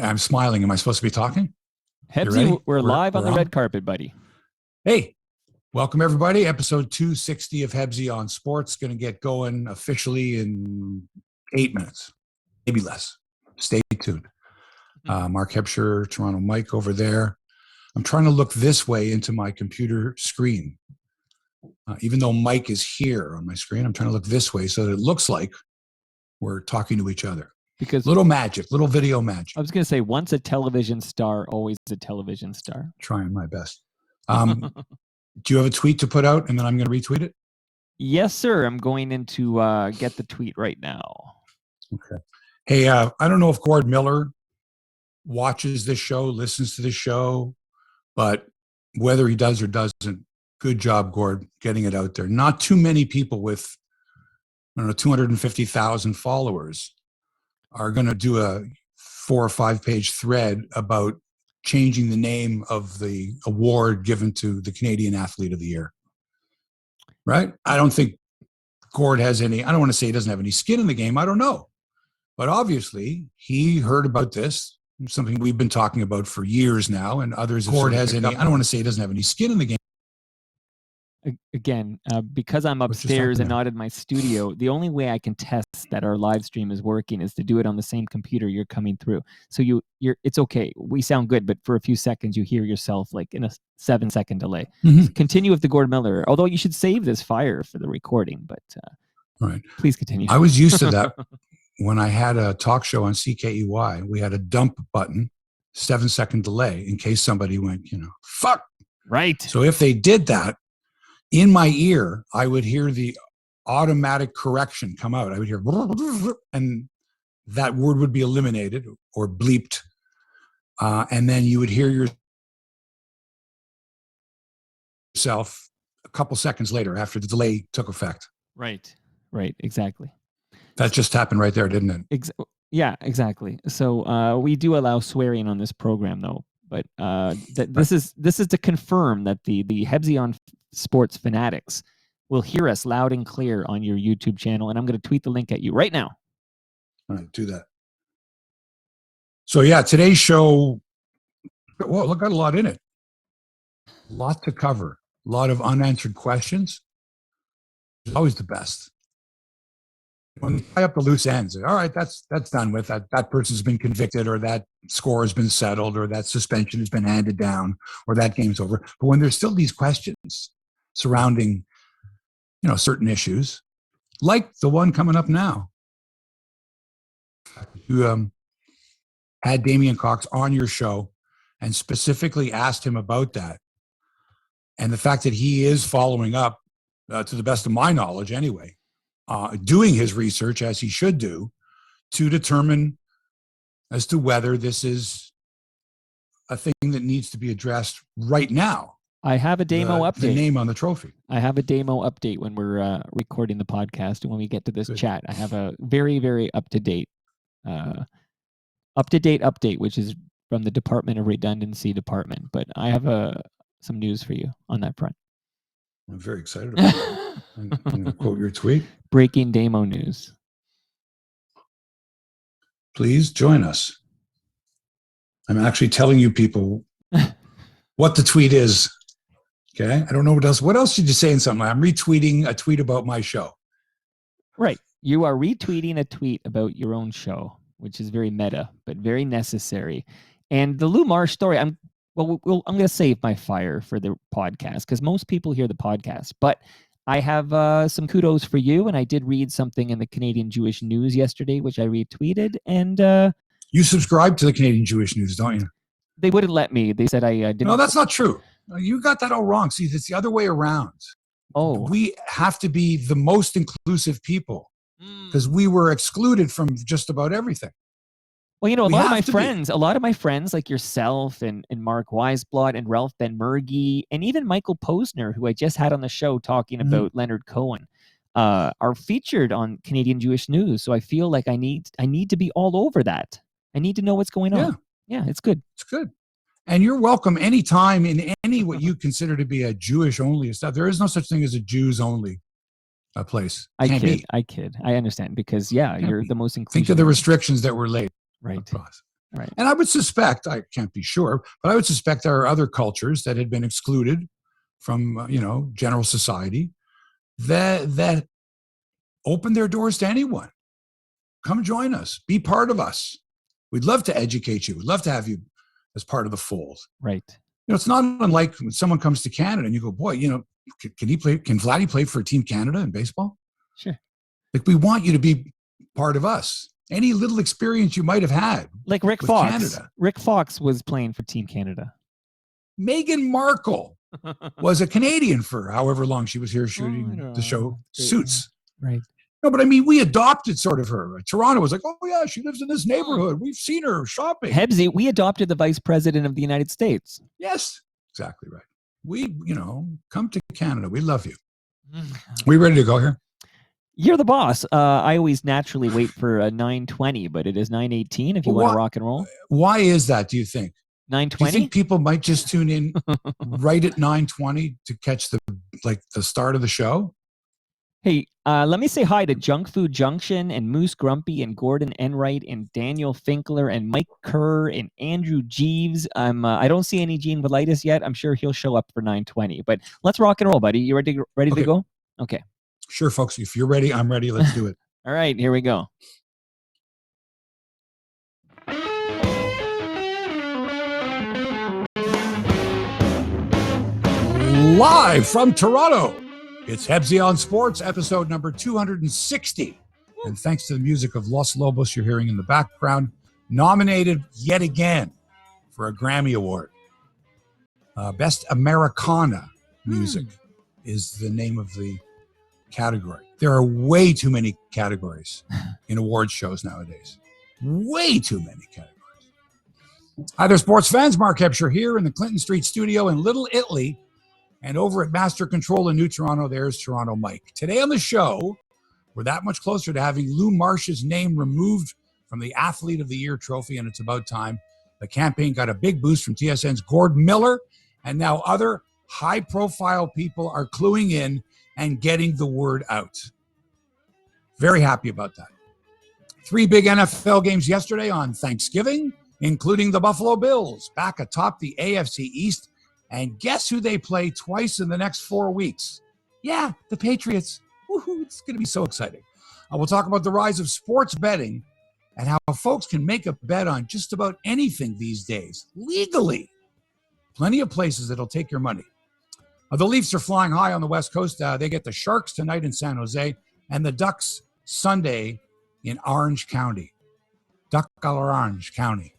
I'm smiling. Am I supposed to be talking? Hebsy, we're live on the red carpet, buddy. Hey, welcome everybody. Episode 260 of Hebsy on Sports. Going to get going officially in 8 minutes, maybe less. Stay tuned. Mark Hebsher, Toronto Mike over there. I'm trying to look this way into my computer screen. Even though Mike is here on my screen, I'm trying to look this way so that it looks like we're talking to each other. Because little magic, little video magic. I was going to say, once a television star, always a television star. Trying my best. Do you have a tweet to put out and then I'm going to retweet it? Yes, sir. I'm going into get the tweet right now. Okay. Hey, I don't know if Gord Miller watches this show, listens to this show, but whether he does or doesn't, good job, Gord, getting it out there. Not too many people with, 250,000 followers are going to do a 4 or 5 page thread about changing the name of the award given to the Canadian Athlete of the Year. Right? I don't think Gord has any, I don't want to say he doesn't have any skin in the game. I don't know. But obviously, he heard about this, something we've been talking about for years now, and others. Gord has any, I don't want to say he doesn't have any skin in the game. Again, because I'm upstairs and not in my studio, the only way I can test that our live stream is working is to do it on the same computer you're coming through. So it's okay. We sound good, but for a few seconds you hear yourself like in a 7-second delay. So continue with the Gord Miller. Although you should save this fire for the recording, but right. Please continue. I was used to that when I had a talk show on CKEY. We had a dump button, 7-second delay in case somebody went, fuck. Right. So if they did that, in my ear, I would hear the automatic correction come out. I would hear, and that word would be eliminated or bleeped. And then you would hear yourself a couple seconds later after the delay took effect. Right, exactly. That just happened right there, didn't it? Yeah, exactly. So we do allow swearing on this program, though. But this is to confirm that the Hebsy on Sports fanatics will hear us loud and clear on your YouTube channel, and I'm going to tweet the link at you right now. All right, do that. So yeah, today's show, well, look, got a lot in it. A lot to cover. A lot of unanswered questions. It's always the best. When you tie up the loose ends, all right, that's done with. That person's been convicted, or that score has been settled, or that suspension has been handed down, or that game's over. But when there's still these questions surrounding, certain issues, like the one coming up now, you had Damian Cox on your show and specifically asked him about that, and the fact that he is following up, to the best of my knowledge, anyway. Doing his research as he should do to determine as to whether this is a thing that needs to be addressed right now. I have a demo update. The name on the trophy. I have a demo update when we're recording the podcast, and when we get to this chat, I have a very, very up-to-date update, which is from the Department of Redundancy Department. But I have some news for you on that front. I'm very excited about it. I'm going to quote your tweet. Breaking demo news. Please join us. I'm actually telling you people what the tweet is. Okay? I don't know what else. What else did you say in something? I'm retweeting a tweet about my show. Right. You are retweeting a tweet about your own show, which is very meta, but very necessary. And the Lou Marsh story, I'm going to save my fire for the podcast because most people hear the podcast. But I have some kudos for you, and I did read something in the Canadian Jewish News yesterday, which I retweeted. And you subscribe to the Canadian Jewish News, don't you? They wouldn't let me. They said I didn't. No, that's not true. You got that all wrong. See, it's the other way around. Oh, we have to be the most inclusive people because we were excluded from just about everything. Well, a lot of my friends like yourself and Mark Weisblot and Ralph Ben-Mergy and even Michael Posner, who I just had on the show talking about Leonard Cohen, are featured on Canadian Jewish News. So I feel like I need to be all over that. I need to know what's going on. Yeah, it's good. It's good. And you're welcome anytime in any what you consider to be a Jewish-only stuff. There is no such thing as a Jews-only place. I kid. I understand because, you're the most inclusive. Think of the restrictions that were laid. Right. Across. Right. And I would suspect, I can't be sure, but I would suspect there are other cultures that had been excluded from, general society that open their doors to anyone. Come join us. Be part of us. We'd love to educate you. We'd love to have you as part of the fold. Right. It's not unlike when someone comes to Canada and you go, boy, can Vladdy play for Team Canada in baseball? Sure. Like, we want you to be part of us. Any little experience you might have had. Like Rick with Fox. Canada. Rick Fox was playing for Team Canada. Meghan Markle was a Canadian for however long she was here shooting the show Suits. Right. No, but I mean, we adopted sort of her. Toronto was like, oh, yeah, she lives in this neighborhood. We've seen her shopping. Hebsy, we adopted the vice president of the United States. Yes, exactly right. We, come to Canada. We love you. We ready to go here? You're the boss. I always naturally wait for a 9:20, but it is 9:18 if you want to rock and roll. Why is that, do you think? 9:20? Do you think people might just tune in right at 9:20 to catch the start of the show? Hey, let me say hi to Junk Food Junction and Moose Grumpy and Gordon Enright and Daniel Finkler and Mike Kerr and Andrew Jeeves. I don't see any Gene Velitis yet. I'm sure he'll show up for 9:20. But let's rock and roll, buddy. You ready to go? Okay. Sure, folks. If you're ready, I'm ready. Let's do it. All right, here we go. Live from Toronto, it's Hebsy on Sports, episode number 260. And thanks to the music of Los Lobos you're hearing in the background, nominated yet again for a Grammy Award. Best Americana Music is the name of the category. There are way too many categories in award shows nowadays. Way too many categories. Hi there, sports fans. Mark Hebsher here in the Clinton Street studio in Little Italy. And over at Master Control in New Toronto, there's Toronto Mike. Today on the show, we're that much closer to having Lou Marsh's name removed from the Athlete of the Year trophy, and it's about time. The campaign got a big boost from TSN's Gord Miller, and now other high-profile people are cluing in and getting the word out. Very happy about that. 3 big NFL games yesterday on Thanksgiving, including the Buffalo Bills back atop the AFC East. And guess who they play twice in the next 4 weeks? Yeah, the Patriots. Woohoo, it's going to be so exciting. We'll talk about the rise of sports betting and how folks can make a bet on just about anything these days, legally. Plenty of places that'll take your money. The Leafs are flying high on the West Coast. They get the Sharks tonight in San Jose and the Ducks Sunday in Orange County. Duck Orange County.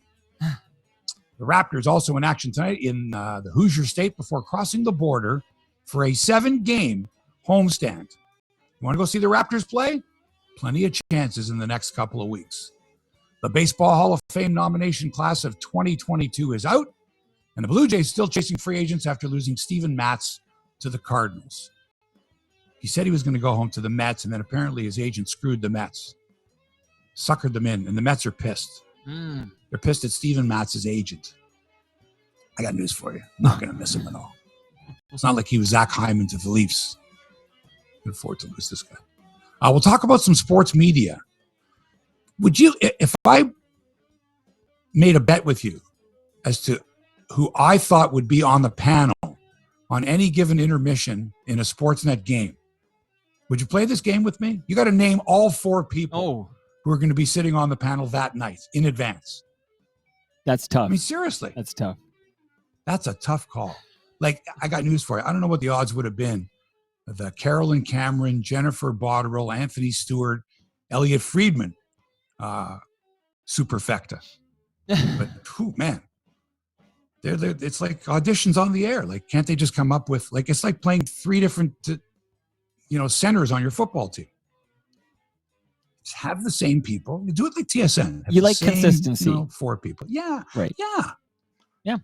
The Raptors also in action tonight in the Hoosier State before crossing the border for a 7-game homestand. You want to go see the Raptors play? Plenty of chances in the next couple of weeks. The Baseball Hall of Fame nomination class of 2022 is out, and the Bluejays still chasing free agents after losing Steven Matz to the Cardinals. He said he was going to go home to the Mets, and then apparently his agent screwed the Mets, suckered them in, and the Mets are pissed. They're pissed at Steven Matz's agent. I got news for you. I'm not going to miss him at all. It's not like he was Zach Hyman to the Leafs. Can afford to lose this guy. We'll talk about some sports media. Would you, if I made a bet with you as to who I thought would be on the panel on any given intermission in a Sportsnet game, would you play this game with me? You got to name all 4 people who are going to be sitting on the panel that night in advance. That's tough. I mean, seriously. That's tough. That's a tough call. Like, I got news for you. I don't know what the odds would have been. The Carolyn Cameron, Jennifer Botterill, Anthony Stewart, Elliot Friedman, superfecta. But, man, it's like auditions on the air. Like, can't they just come up with, like, it's like playing 3 different, centers on your football team. Just have the same people. You do it like TSN. You like consistency. 4 people. Yeah. Right. Yeah. Yeah.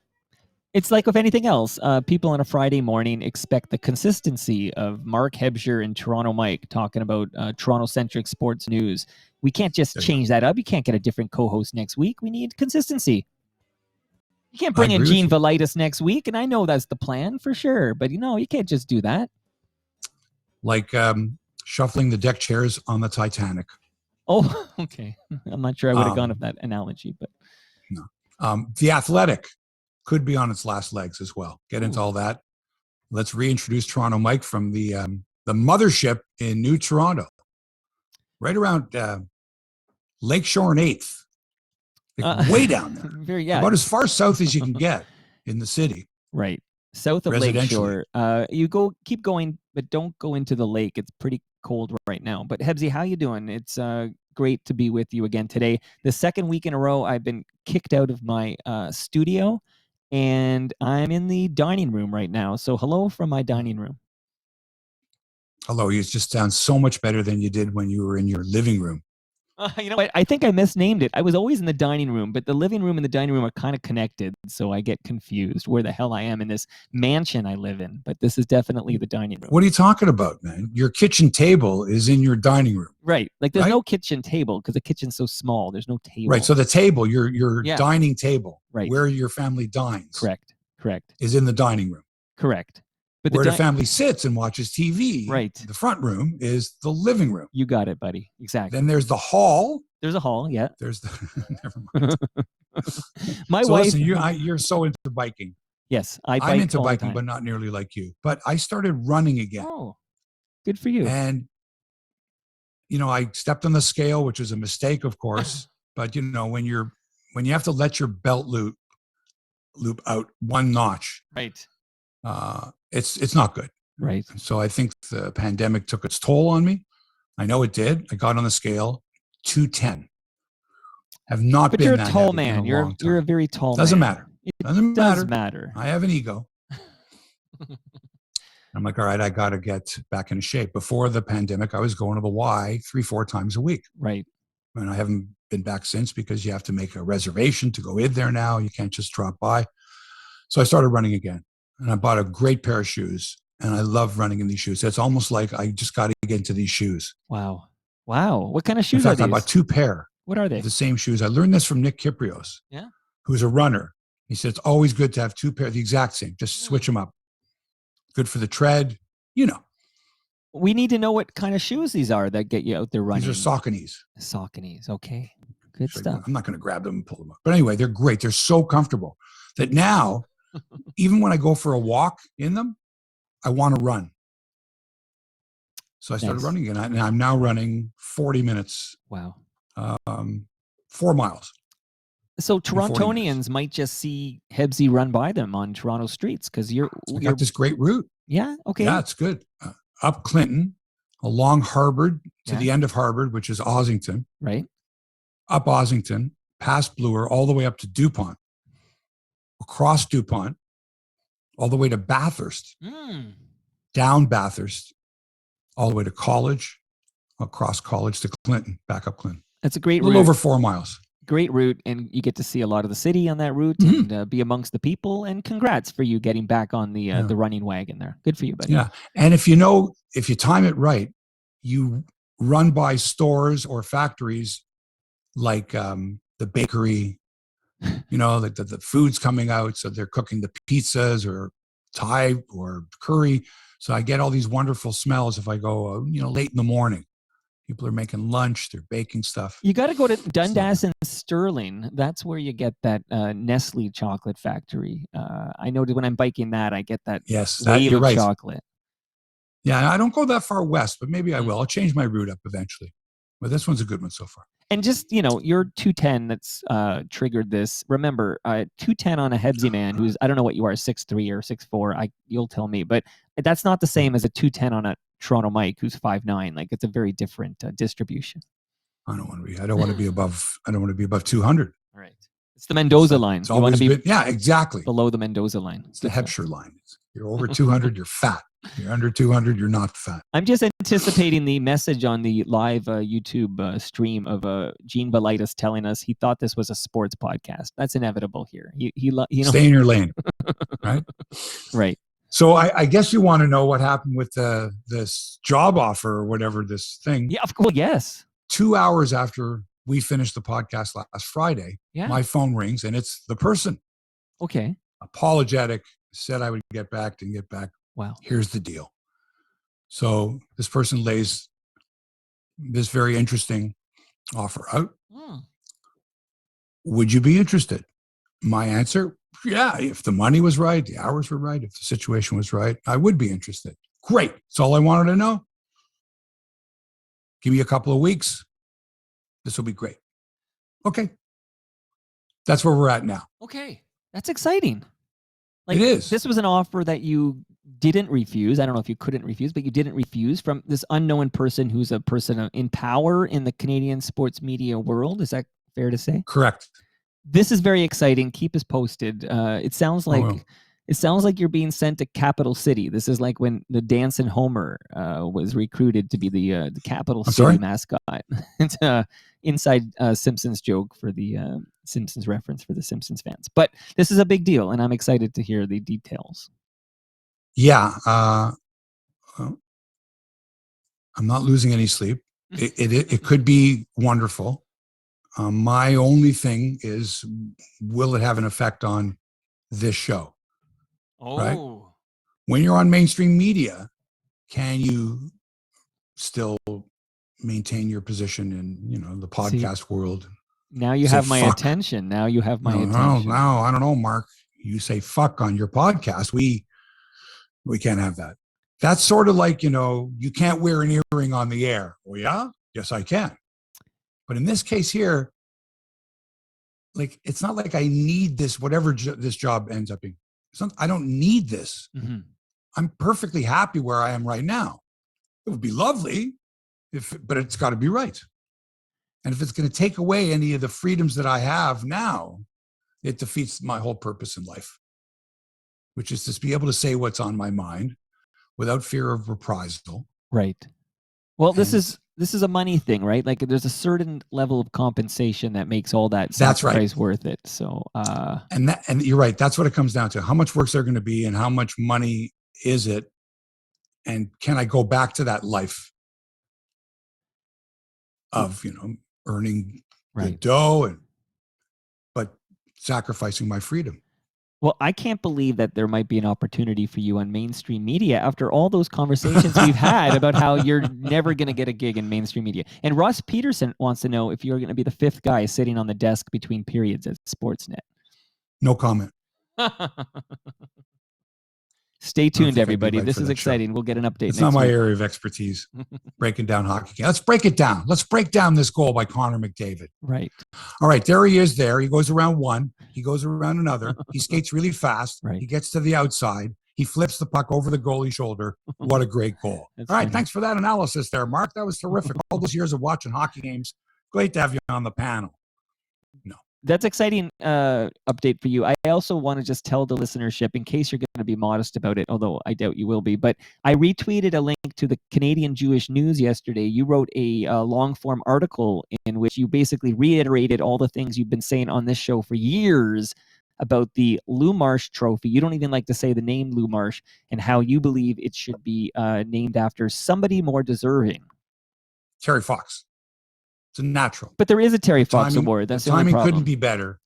It's like with anything else. People on a Friday morning expect the consistency of Mark Hebsher and Toronto Mike talking about Toronto-centric sports news. We can't just change that up. You can't get a different co-host next week. We need consistency. You can't bring in Gene Velitis next week, and I know that's the plan for sure. But, you can't just do that. Like shuffling the deck chairs on the Titanic. Oh, okay. I'm not sure I would have gone with that analogy, but no. The Athletic could be on its last legs as well. Get into all that. Let's reintroduce Toronto Mike from the mothership in New Toronto, right around Lakeshore and 8th. Like way down there. About as far south as you can get in the city. Right. South of Lakeshore. You keep going, but don't go into the lake. It's pretty cold right now. But Hebsy, how you doing? It's great to be with you again today. The second week in a row, I've been kicked out of my studio, and I'm in the dining room right now. So hello from my dining room. Hello. You just sound so much better than you did when you were in your living room. You know what? I think I misnamed it. I was always in the dining room, but the living room and the dining room are kind of connected. So I get confused where the hell I am in this mansion I live in. But this is definitely the dining room. What are you talking about, man? Your kitchen table is in your dining room. Right. Like there's no kitchen table because the kitchen's so small. There's no table. Right. So the table, your dining table, right, where your family dines. Correct. Is in the dining room. Correct. But where the family sits and watches TV, right. The front room is the living room. You got it, buddy. Exactly. Then there's the hall. There's a hall, yeah. There's the never mind. My so wife. Listen, you're so into biking. Yes, I'm into biking, but not nearly like you. But I started running again. Oh, good for you. And I stepped on the scale, which was a mistake, of course. But when you have to let your belt loop out one notch, right? It's not good. Right. So I think the pandemic took its toll on me. I know it did. I got on the scale, 210. Have not but been you're that a tall heavy man. in a long time. You're a very tall Doesn't man. matter. It does matter. I have an ego. I'm like, all right, I got to get back into shape. Before the pandemic, I was going to the Y 3-4 times a week. Right. And I haven't been back since because you have to make a reservation to go in there now. You can't just drop by. So I started running again. And I bought a great pair of shoes. And I love running in these shoes. It's almost like I just got to get into these shoes. Wow. What kind of shoes are these? In fact, I bought 2 pair. What are they? The same shoes. I learned this from Nick Kiprios. Yeah. Who's a runner. He said, it's always good to have 2 pair, the exact same. Just switch them up. Good for the tread. We need to know what kind of shoes these are that get you out there running. These are Sauconys. Sauconys. Okay. Good stuff. I'm not going to grab them and pull them up. But anyway, they're great. They're so comfortable that now, even when I go for a walk in them, I want to run. So I started running again. And I'm now running 40 minutes. Wow. 4 miles. So Torontonians might just see Hebsy run by them on Toronto streets because you're got this great route. Yeah. Okay. Yeah, it's good. Up Clinton, along Harvard to the end of Harvard, which is Ossington. Right. Up Ossington, past Bloor, all the way up to DuPont. Across DuPont, all the way to Bathurst. Down Bathurst, all the way to College, across College to Clinton, back up Clinton. That's a great route. A little over 4 miles. Great route, and you get to see a lot of the city on that route and be amongst the people. And congrats for you getting back on the running wagon there. Good for you, buddy. Yeah, and if you time it right, you run by stores or factories like the bakery. Like the food's coming out, so they're cooking the pizzas or Thai or curry. So I get all these wonderful smells if I go, late in the morning. People are making lunch. They're baking stuff. You got to go to Dundas and Sterling. That's where you get that Nestle chocolate factory. I know that when I'm biking that, I get that wave of chocolate. Yeah, I don't go that far west, but maybe I will. I'll change my route up eventually. But this one's a good one so far. And just, your 210 that's triggered this. Remember, 210 on a Hebsy man who's, I don't know what you are, 6'3" or 6'4". You'll tell me. But that's not the same as a 210 on a Toronto Mike who's 5'9". Like it's a very different distribution. I don't want to be above 200. Right. It's the Mendoza line. You want to be exactly. Below the Mendoza line. It's the Hebsy line. You're over 200, you're fat. You're under 200, you're not fat. I'm just anticipating the message on the live YouTube stream of Gene Velitis telling us he thought this was a sports podcast. That's inevitable here. Stay in your lane, right? Right. So I guess you want to know what happened with this job offer or whatever this thing. Yeah, well, yes. 2 hours after we finished the podcast last Friday, my phone rings and it's the person. Okay. Apologetic, said I would get back, didn't get back. Wow. Here's the deal. So this person lays this very interesting offer out. Would you be interested? My answer, yeah, if the money was right, the hours were right, if the situation was right, I would be interested. Great. That's all I wanted to know. Give me a couple of weeks. This will be great. Okay. That's where we're at now. Okay. That's exciting. Like, it is. This was an offer that you didn't refuse. I don't know if you couldn't refuse, but you didn't refuse from this unknown person who's a person in power in the Canadian sports media world. Is that fair to say? Correct. This is very exciting. Keep us posted. It sounds like you're being sent to Capital City. This is like when the Dancing Homer was recruited to be the Capital City mascot. It's an inside Simpsons joke for the Simpsons reference for the Simpsons fans. But this is a big deal, and I'm excited to hear the details. Yeah. I'm not losing any sleep. It could be wonderful. My only thing is, will it have an effect on this show? Right? When you're on mainstream media, can you still maintain your position in, the podcast world? Now you have my attention. Now you have my attention. No, I don't know, Mark. You say fuck on your podcast. We can't have that. That's sort of like, you can't wear an earring on the air. Well, yeah? Yes, I can. But in this case here, like, it's not like I need this, whatever this job ends up being. I don't need this. Mm-hmm. I'm perfectly happy where I am right now. It would be lovely, but it's got to be right. And if it's going to take away any of the freedoms that I have now, it defeats my whole purpose in life, which is to be able to say what's on my mind without fear of reprisal. Right. Well, this is a money thing, right? Like, there's a certain level of compensation that makes all that sacrifice worth it. So, and you're right. That's what it comes down to. How much work's there going to be, and how much money is it, and can I go back to that life of earning the dough but sacrificing my freedom? Well, I can't believe that there might be an opportunity for you on mainstream media after all those conversations we've had about how you're never going to get a gig in mainstream media. And Russ Peterson wants to know if you're going to be the fifth guy sitting on the desk between periods at Sportsnet. No comment. Stay tuned, everybody. This is exciting. We'll get an update. It's not my area of expertise, breaking down hockey games. Let's break it down. Let's break down this goal by Connor McDavid. Right. All right, there he is there. He goes around one. He goes around another. He skates really fast. Right. He gets to the outside. He flips the puck over the goalie's shoulder. What a great goal. All right, thanks for that analysis there, Mark. That was terrific. All those years of watching hockey games. Great to have you on the panel. No. That's exciting update for you. I also want to just tell the listenership, in case you're going to be modest about it, although I doubt you will be, but I retweeted a link to the Canadian Jewish News yesterday. You wrote a long-form article in which you basically reiterated all the things you've been saying on this show for years about the Lou Marsh Trophy. You don't even like to say the name Lou Marsh, and how you believe it should be named after somebody more deserving. Terry Fox. It's a natural. But there is a Terry Fox Award. That's the only problem. Couldn't be better.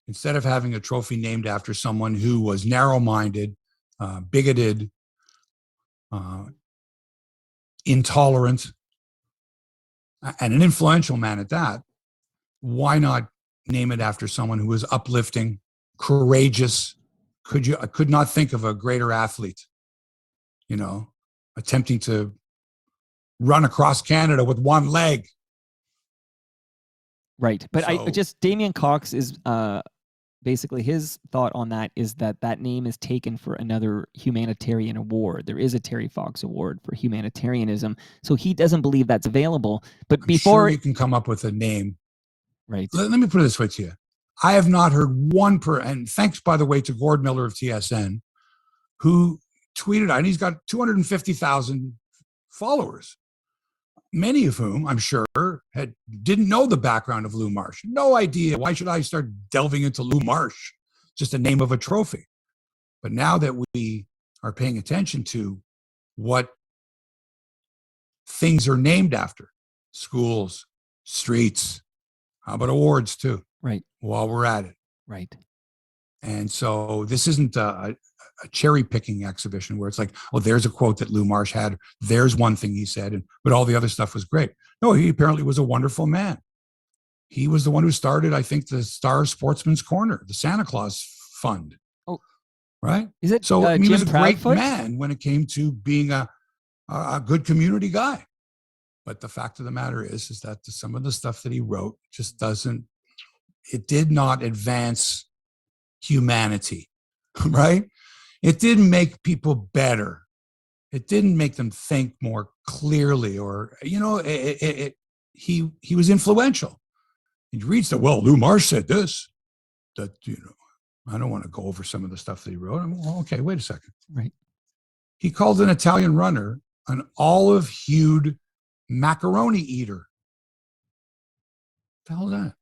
Instead of having a trophy named after someone who was narrow-minded, bigoted, intolerant, and an influential man at that, why not name it after someone who was uplifting, courageous? I could not think of a greater athlete, attempting to run across Canada with one leg. Right. But Damien Cox is basically, his thought on that is that name is taken for another humanitarian award. There is a Terry Fox Award for humanitarianism. So he doesn't believe that's available. But I'm sure you can come up with a name. Right. Let me put it this way to you. I have not heard and thanks, by the way, to Gord Miller of TSN, who tweeted out, and he's got 250,000 followers. Many of whom, I'm sure, didn't know the background of Lou Marsh. No idea. Why should I start delving into Lou Marsh? Just the name of a trophy. But now that we are paying attention to what things are named after, schools, streets, how about awards too? Right. While we're at it. Right. And so this isn't a cherry picking exhibition where it's like, oh, there's a quote that Lou Marsh had. There's one thing he said, but all the other stuff was great. No, he apparently was a wonderful man. He was the one who started, I think, the Star Sportsman's Corner, the Santa Claus Fund. Oh, right. Is it So he Jim was a great Proudfoot? man when it came to being a good community guy. But the fact of the matter is that some of the stuff that he wrote just it did not advance humanity, right? It didn't make people better. It didn't make them think more clearly, or, he was influential. And you read that, well, Lou Marsh said this, that, I don't want to go over some of the stuff that he wrote. Well, okay, wait a second. Right. He called an Italian runner an olive-hued macaroni eater. What the hell is that?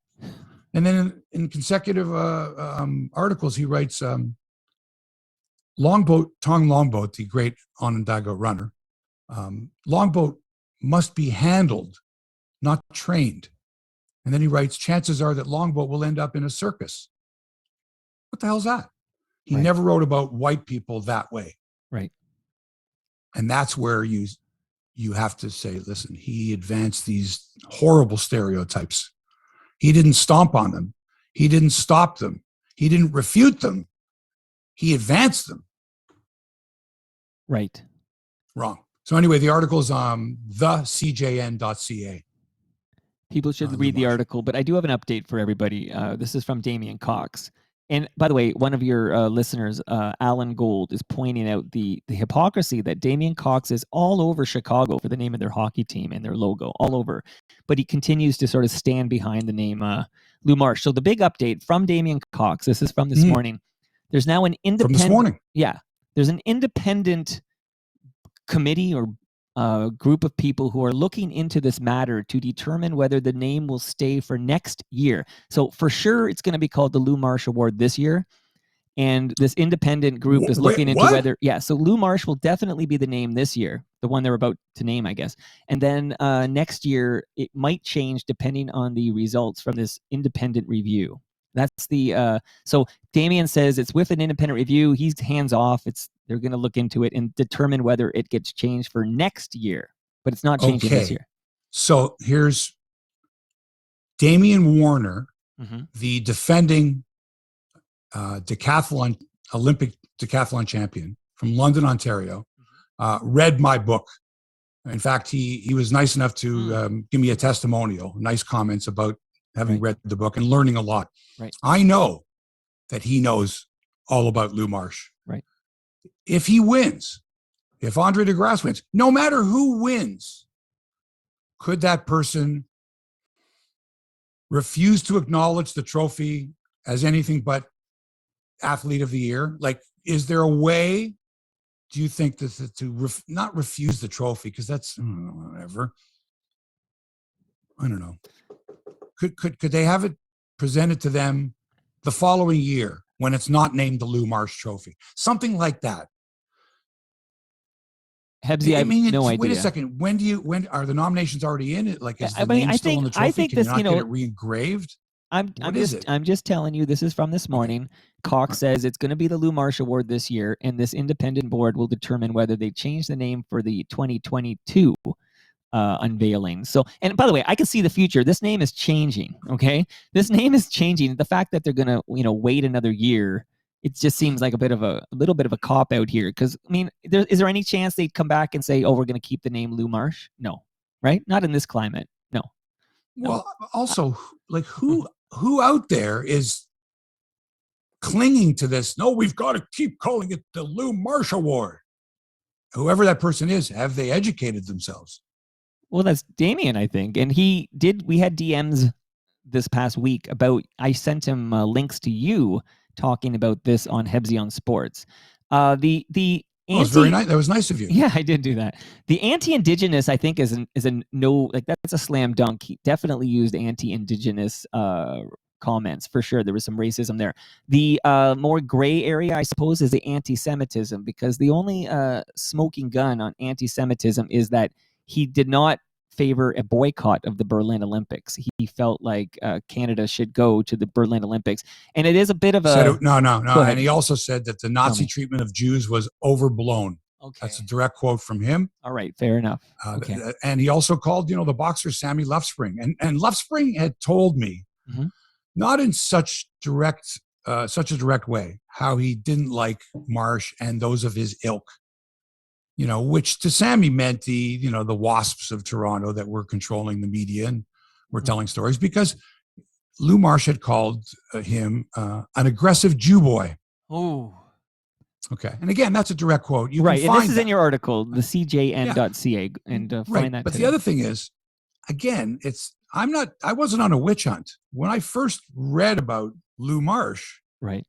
And then in consecutive articles, he writes, Tom Longboat, the great Onondaga runner, Longboat must be handled, not trained. And then he writes, chances are that Longboat will end up in a circus. What the hell's that? He never wrote about white people that way. Right. And that's where you have to say, listen, he advanced these horrible stereotypes. He didn't stomp on them. He didn't stop them. He didn't refute them. He advanced them. Right. Wrong. So anyway, the article's thecjn.ca. People should read the article, but I do have an update for everybody. This is from Damian Cox. And by the way, one of your listeners, Alan Gold, is pointing out the hypocrisy that Damian Cox is all over Chicago for the name of their hockey team and their logo, all over. But he continues to sort of stand behind the name Lou Marsh. So the big update from Damian Cox, this is from this morning. There's now an independent... From this morning? Yeah. There's an independent committee or group of people who are looking into this matter to determine whether the name will stay for next year. So for sure, it's going to be called the Lou Marsh Award this year. And this independent group is looking into whether, so Lou Marsh will definitely be the name this year, the one they're about to name, I guess. And then next year, it might change depending on the results from this independent review. That's the, so Damian says it's with an independent review. He's hands off. They're going to look into it and determine whether it gets changed for next year, but it's not changing this year. So here's Damian Warner, the defending Olympic decathlon champion from London, Ontario, read my book. In fact, he was nice enough to give me a testimonial, nice comments about having read the book and learning a lot. Right. I know that he knows all about Lou Marsh. Right. If he wins, if Andre DeGrasse wins, no matter who wins, could that person refuse to acknowledge the trophy as anything but athlete of the year? Like, is there a way, do you think, not refuse the trophy? Because that's whatever. I don't know. Could they have it presented to them the following year when it's not named the Lou Marsh Trophy? Something like that. Hebsy, I mean, no idea. Wait a second. When are the nominations already in it? Like, is the name still on the trophy? I think Can you not get it re-engraved? I'm just telling you, this is from this morning. Cox says it's going to be the Lou Marsh Award this year, and this independent board will determine whether they change the name for the 2022 unveiling. So, and by the way, I can see the future. This name is changing. Okay, this name is changing. The fact that they're going to, wait another year, it just seems like a little bit of a cop out here. Because I mean, is there any chance they'd come back and say, "Oh, we're going to keep the name Lou Marsh"? No, right? Not in this climate. No. Well, also, like who out there is clinging to this? No, we've got to keep calling it the Lou Marsh Award. Whoever that person is, have they educated themselves? Well, that's Damian, I think. And we had DMs this past week about, I sent him links to you talking about this on Hebsy on Sports. It was very nice. That was nice of you. Yeah, I did do that. The anti-Indigenous, I think, is a no, like that's a slam dunk. He definitely used anti-Indigenous comments for sure. There was some racism there. The more gray area, I suppose, is the anti-Semitism, because the only smoking gun on anti-Semitism is that he did not favor a boycott of the Berlin Olympics. He felt like Canada should go to the Berlin Olympics. And it is a bit of a... No. And he also said that the Nazi treatment of Jews was overblown. Okay. That's a direct quote from him. All right. Fair enough. Okay. And he also called, the boxer Sammy Lufspring. And Lufspring had told me, not in such a direct way, how he didn't like Marsh and those of his ilk, which to Sammy meant the wasps of Toronto that were controlling the media and were telling stories, because Lou Marsh had called him an aggressive Jew boy. Oh. Okay. And again, that's a direct quote. You right. can And find this is that in your article, the cjn.ca, and right. find that. But today. the other thing is, again, I wasn't on a witch hunt. When I first read about Lou Marsh, right,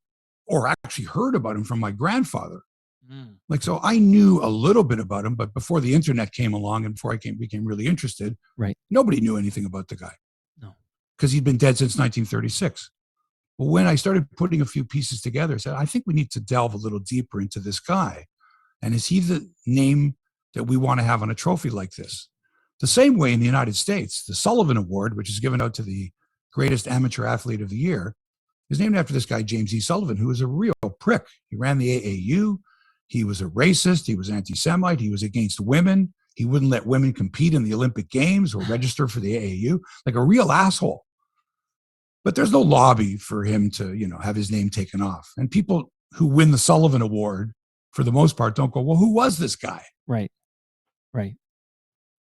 or actually heard about him from my grandfather, so I knew a little bit about him, but before the internet came along and before I became really interested, right, nobody knew anything about the guy. No. Because he'd been dead since 1936. But when I started putting a few pieces together, I said, I think we need to delve a little deeper into this guy. And is he the name that we want to have on a trophy like this? The same way in the United States, the Sullivan Award, which is given out to the greatest amateur athlete of the year, is named after this guy, James E. Sullivan, who was a real prick. He ran the AAU. He was a racist. He was anti-Semite. He was against women. He wouldn't let women compete in the Olympic Games or register for the AAU, like a real asshole. But there's no lobby for him to, have his name taken off. And people who win the Sullivan Award, for the most part, don't go, well, who was this guy? Right.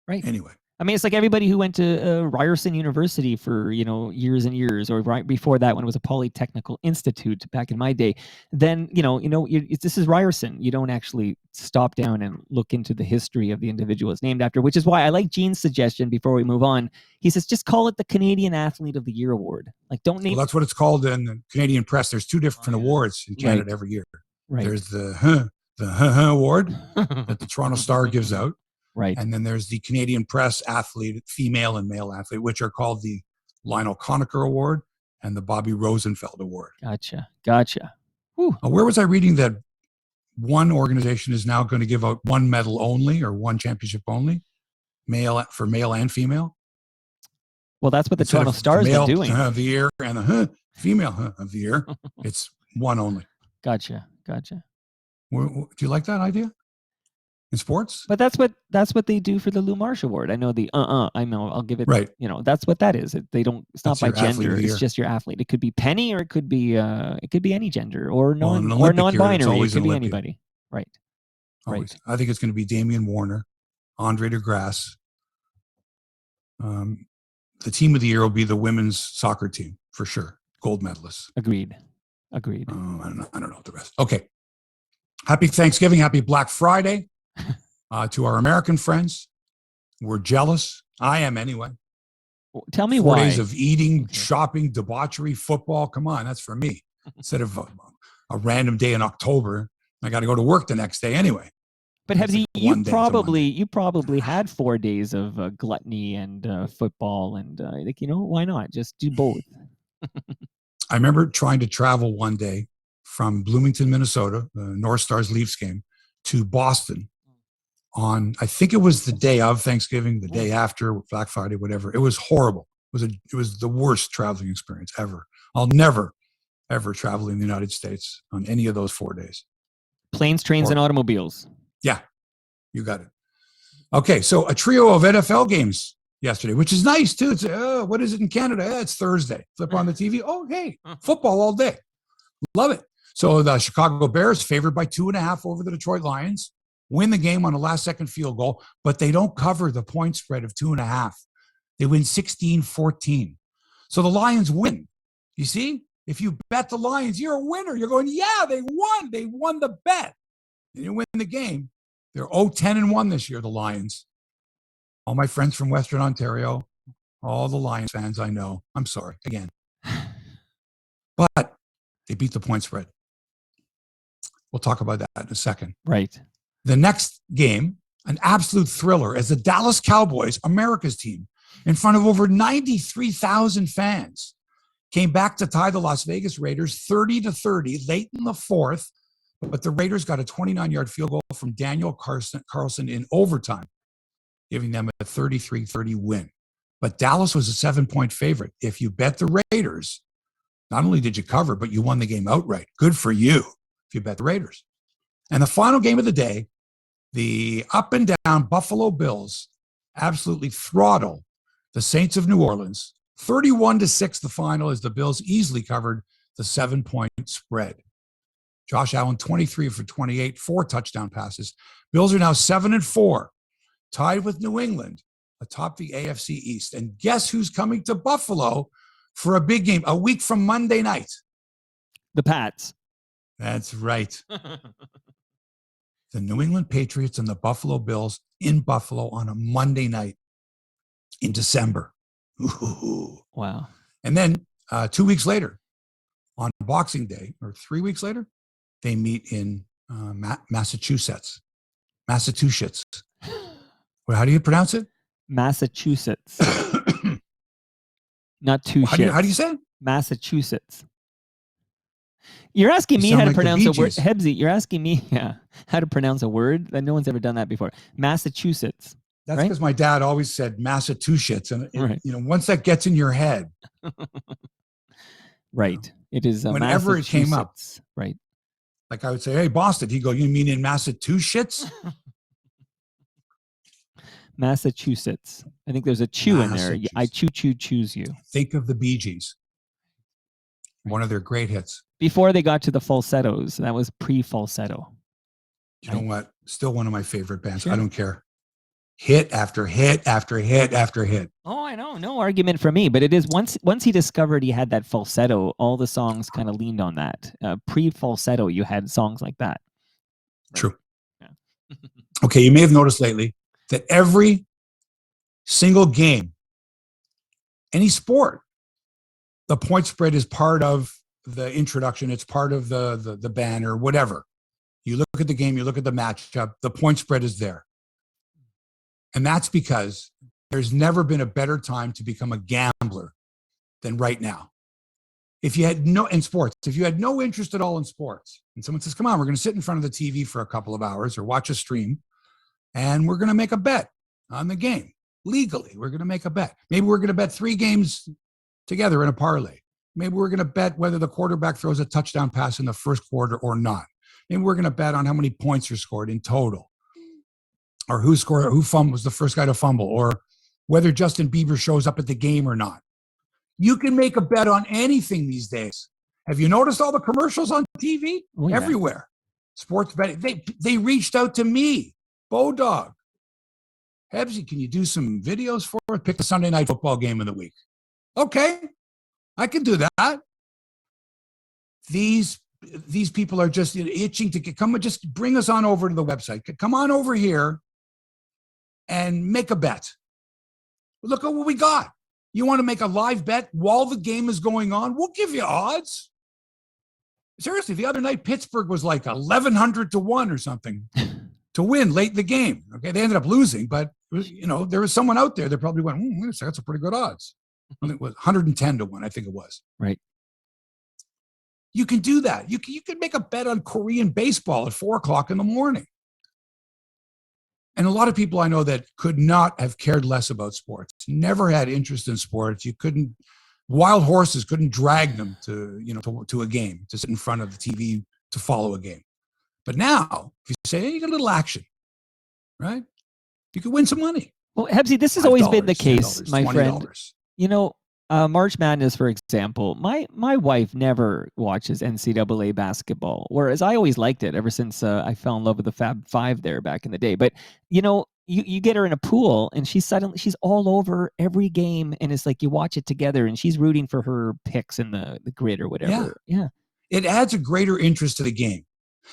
Anyway. I mean, it's like everybody who went to Ryerson University for, years and years, or right before that when it was a Polytechnical Institute back in my day. Then, this is Ryerson. You don't actually stop down and look into the history of the individual it's named after, which is why I like Gene's suggestion before we move on. He says, just call it the Canadian Athlete of the Year Award. Like, don't name. Well, that's what it's called in the Canadian press. There's two different awards in Canada every year. Right. There's the award that the Toronto Star gives out. Right. And then there's the Canadian Press Athlete, female and male athlete, which are called the Lionel Conacher Award and the Bobby Rosenfeld Award. Gotcha. Where was I reading that one organization is now going to give out one medal only or one championship only, for male and female? Well, that's what the Toronto Stars are doing. Of the year and the female of the year. It's one only. Gotcha. Do you like that idea? In sports? But that's what they do for the Lou Marsh Award. I know I know, I'll give it, right. That's what that is. It's not by gender. It's just your athlete. It could be Penny, or it could be any gender, or non-binary. It could be anybody. Right. Always. Right. I think it's going to be Damian Warner, Andre DeGrasse. The team of the year will be the women's soccer team for sure. Gold medalists. Agreed. I don't know the rest. Okay. Happy Thanksgiving. Happy Black Friday. To our American friends, we're jealous. I am anyway. Tell me 4 why. days of eating, shopping, debauchery, football. Come on, that's for me. Instead of a random day in October, I got to go to work the next day anyway. But Hebsy, you probably had 4 days of gluttony and football, and why not just do both? I remember trying to travel one day from Bloomington, Minnesota, the North Stars Leafs game, to Boston on, I think it was the day of Thanksgiving, the day after Black Friday, whatever. It was horrible. It was the worst traveling experience ever. I'll never, ever travel in the United States on any of those 4 days. Planes, trains, and automobiles. Yeah, you got it. Okay, so a trio of NFL games yesterday, which is nice too. It's what is it in Canada? It's Thursday. Flip on the TV. Oh, hey, football all day. Love it. So the Chicago Bears, favored by 2.5 over the Detroit Lions, win the game on a last-second field goal, but they don't cover the point spread of 2.5. They win 16-14. So the Lions win. You see? If you bet the Lions, you're a winner. You're going, yeah, they won. They won the bet. And you win the game. They're 0-10-1 this year, the Lions. All my friends from Western Ontario, all the Lions fans I know, I'm sorry, again. But they beat the point spread. We'll talk about that in a second. Right. The next game, an absolute thriller, as the Dallas Cowboys, America's team, in front of over 93,000 fans, came back to tie the Las Vegas Raiders 30-30 late in the fourth, but the Raiders got a 29-yard field goal from Daniel Carlson in overtime, giving them a 33-30 win. But Dallas was a 7-point favorite. If you bet the Raiders, not only did you cover, but you won the game outright. Good for you if you bet the Raiders. And the final game of the day The up and down Buffalo Bills absolutely throttle the Saints of New Orleans. 31-6 the final as the Bills easily covered the 7-point spread. Josh Allen, 23 for 28, 4 touchdown passes. Bills are now 7-4, tied with New England atop the AFC East. And guess who's coming to Buffalo for a big game a week from Monday night? The Pats. That's right. The New England Patriots and the Buffalo Bills in Buffalo on a Monday night in December. Ooh. Wow. And then 2 weeks later, on Boxing Day, or 3 weeks later, they meet in Massachusetts. Massachusetts. Well, how do you pronounce it? Massachusetts. Not two How shits. do you say it? Massachusetts. You're asking me how to pronounce a word. Hebsy, you're asking me how to pronounce a word that no one's ever done that before. Massachusetts. That's because my dad always said Massachusetts. And, once that gets in your head. Right. It is whenever it came up. Right. Like I would say, hey, Boston. He'd go, you mean in Massachusetts? Massachusetts. I think there's a chew in there. I choose you. Think of the Bee Gees. One of their great hits. Before they got to the falsettos. That was pre-falsetto. You know what? Still one of my favorite bands. Sure. I don't care. Hit after hit after hit after hit. Oh, I know. No argument for me. But it is once he discovered he had that falsetto, all the songs kind of leaned on that. Pre-falsetto, you had songs like that. Right? True. Yeah. Okay, you may have noticed lately that every single game, any sport, the point spread is part of the introduction. It's part of the banner, whatever. You look at the game, you look at the matchup, the point spread is there. And that's because there's never been a better time to become a gambler than right now. If you had no interest at all in sports, and someone says, come on, we're going to sit in front of the TV for a couple of hours or watch a stream, and we're going to make a bet on the game. Legally, we're going to make a bet. Maybe we're going to bet 3 games together in a parlay. Maybe we're going to bet whether the quarterback throws a touchdown pass in the first quarter or not. Maybe we're going to bet on how many points are scored in total, or who was the first guy to fumble, or whether Justin Bieber shows up at the game or not. You can make a bet on anything these days. Have you noticed all the commercials on TV? Oh, yeah. Everywhere. Sports betting. They reached out to me, Bodog. Hebsy, can you do some videos for it? Pick a Sunday night football game of the week. Okay, I can do that. These people are just itching to come and just bring us on over to the website. Come on over here and make a bet. Look at what we got. You want to make a live bet while the game is going on? We'll give you odds. Seriously, the other night, Pittsburgh was like 1,100 to 1 or something to win late in the game. Okay, they ended up losing, but there was someone out there that probably went, that's a pretty good odds. And it was 110 to 1, I think it was. Right. You can do that. You can make a bet on Korean baseball at 4:00 in the morning. And a lot of people I know that could not have cared less about sports, never had interest in sports. Wild horses couldn't drag them to a game, to sit in front of the TV to follow a game. But now, if you say, hey, you got a little action, right? You could win some money. Well, Hebsy, this has always been the case, my friend. March Madness, for example, my wife never watches NCAA basketball, whereas I always liked it ever since I fell in love with the Fab Five there back in the day. But, you get her in a pool and she's all over every game, and it's like you watch it together and she's rooting for her picks in the grid or whatever. Yeah. It adds a greater interest to the game.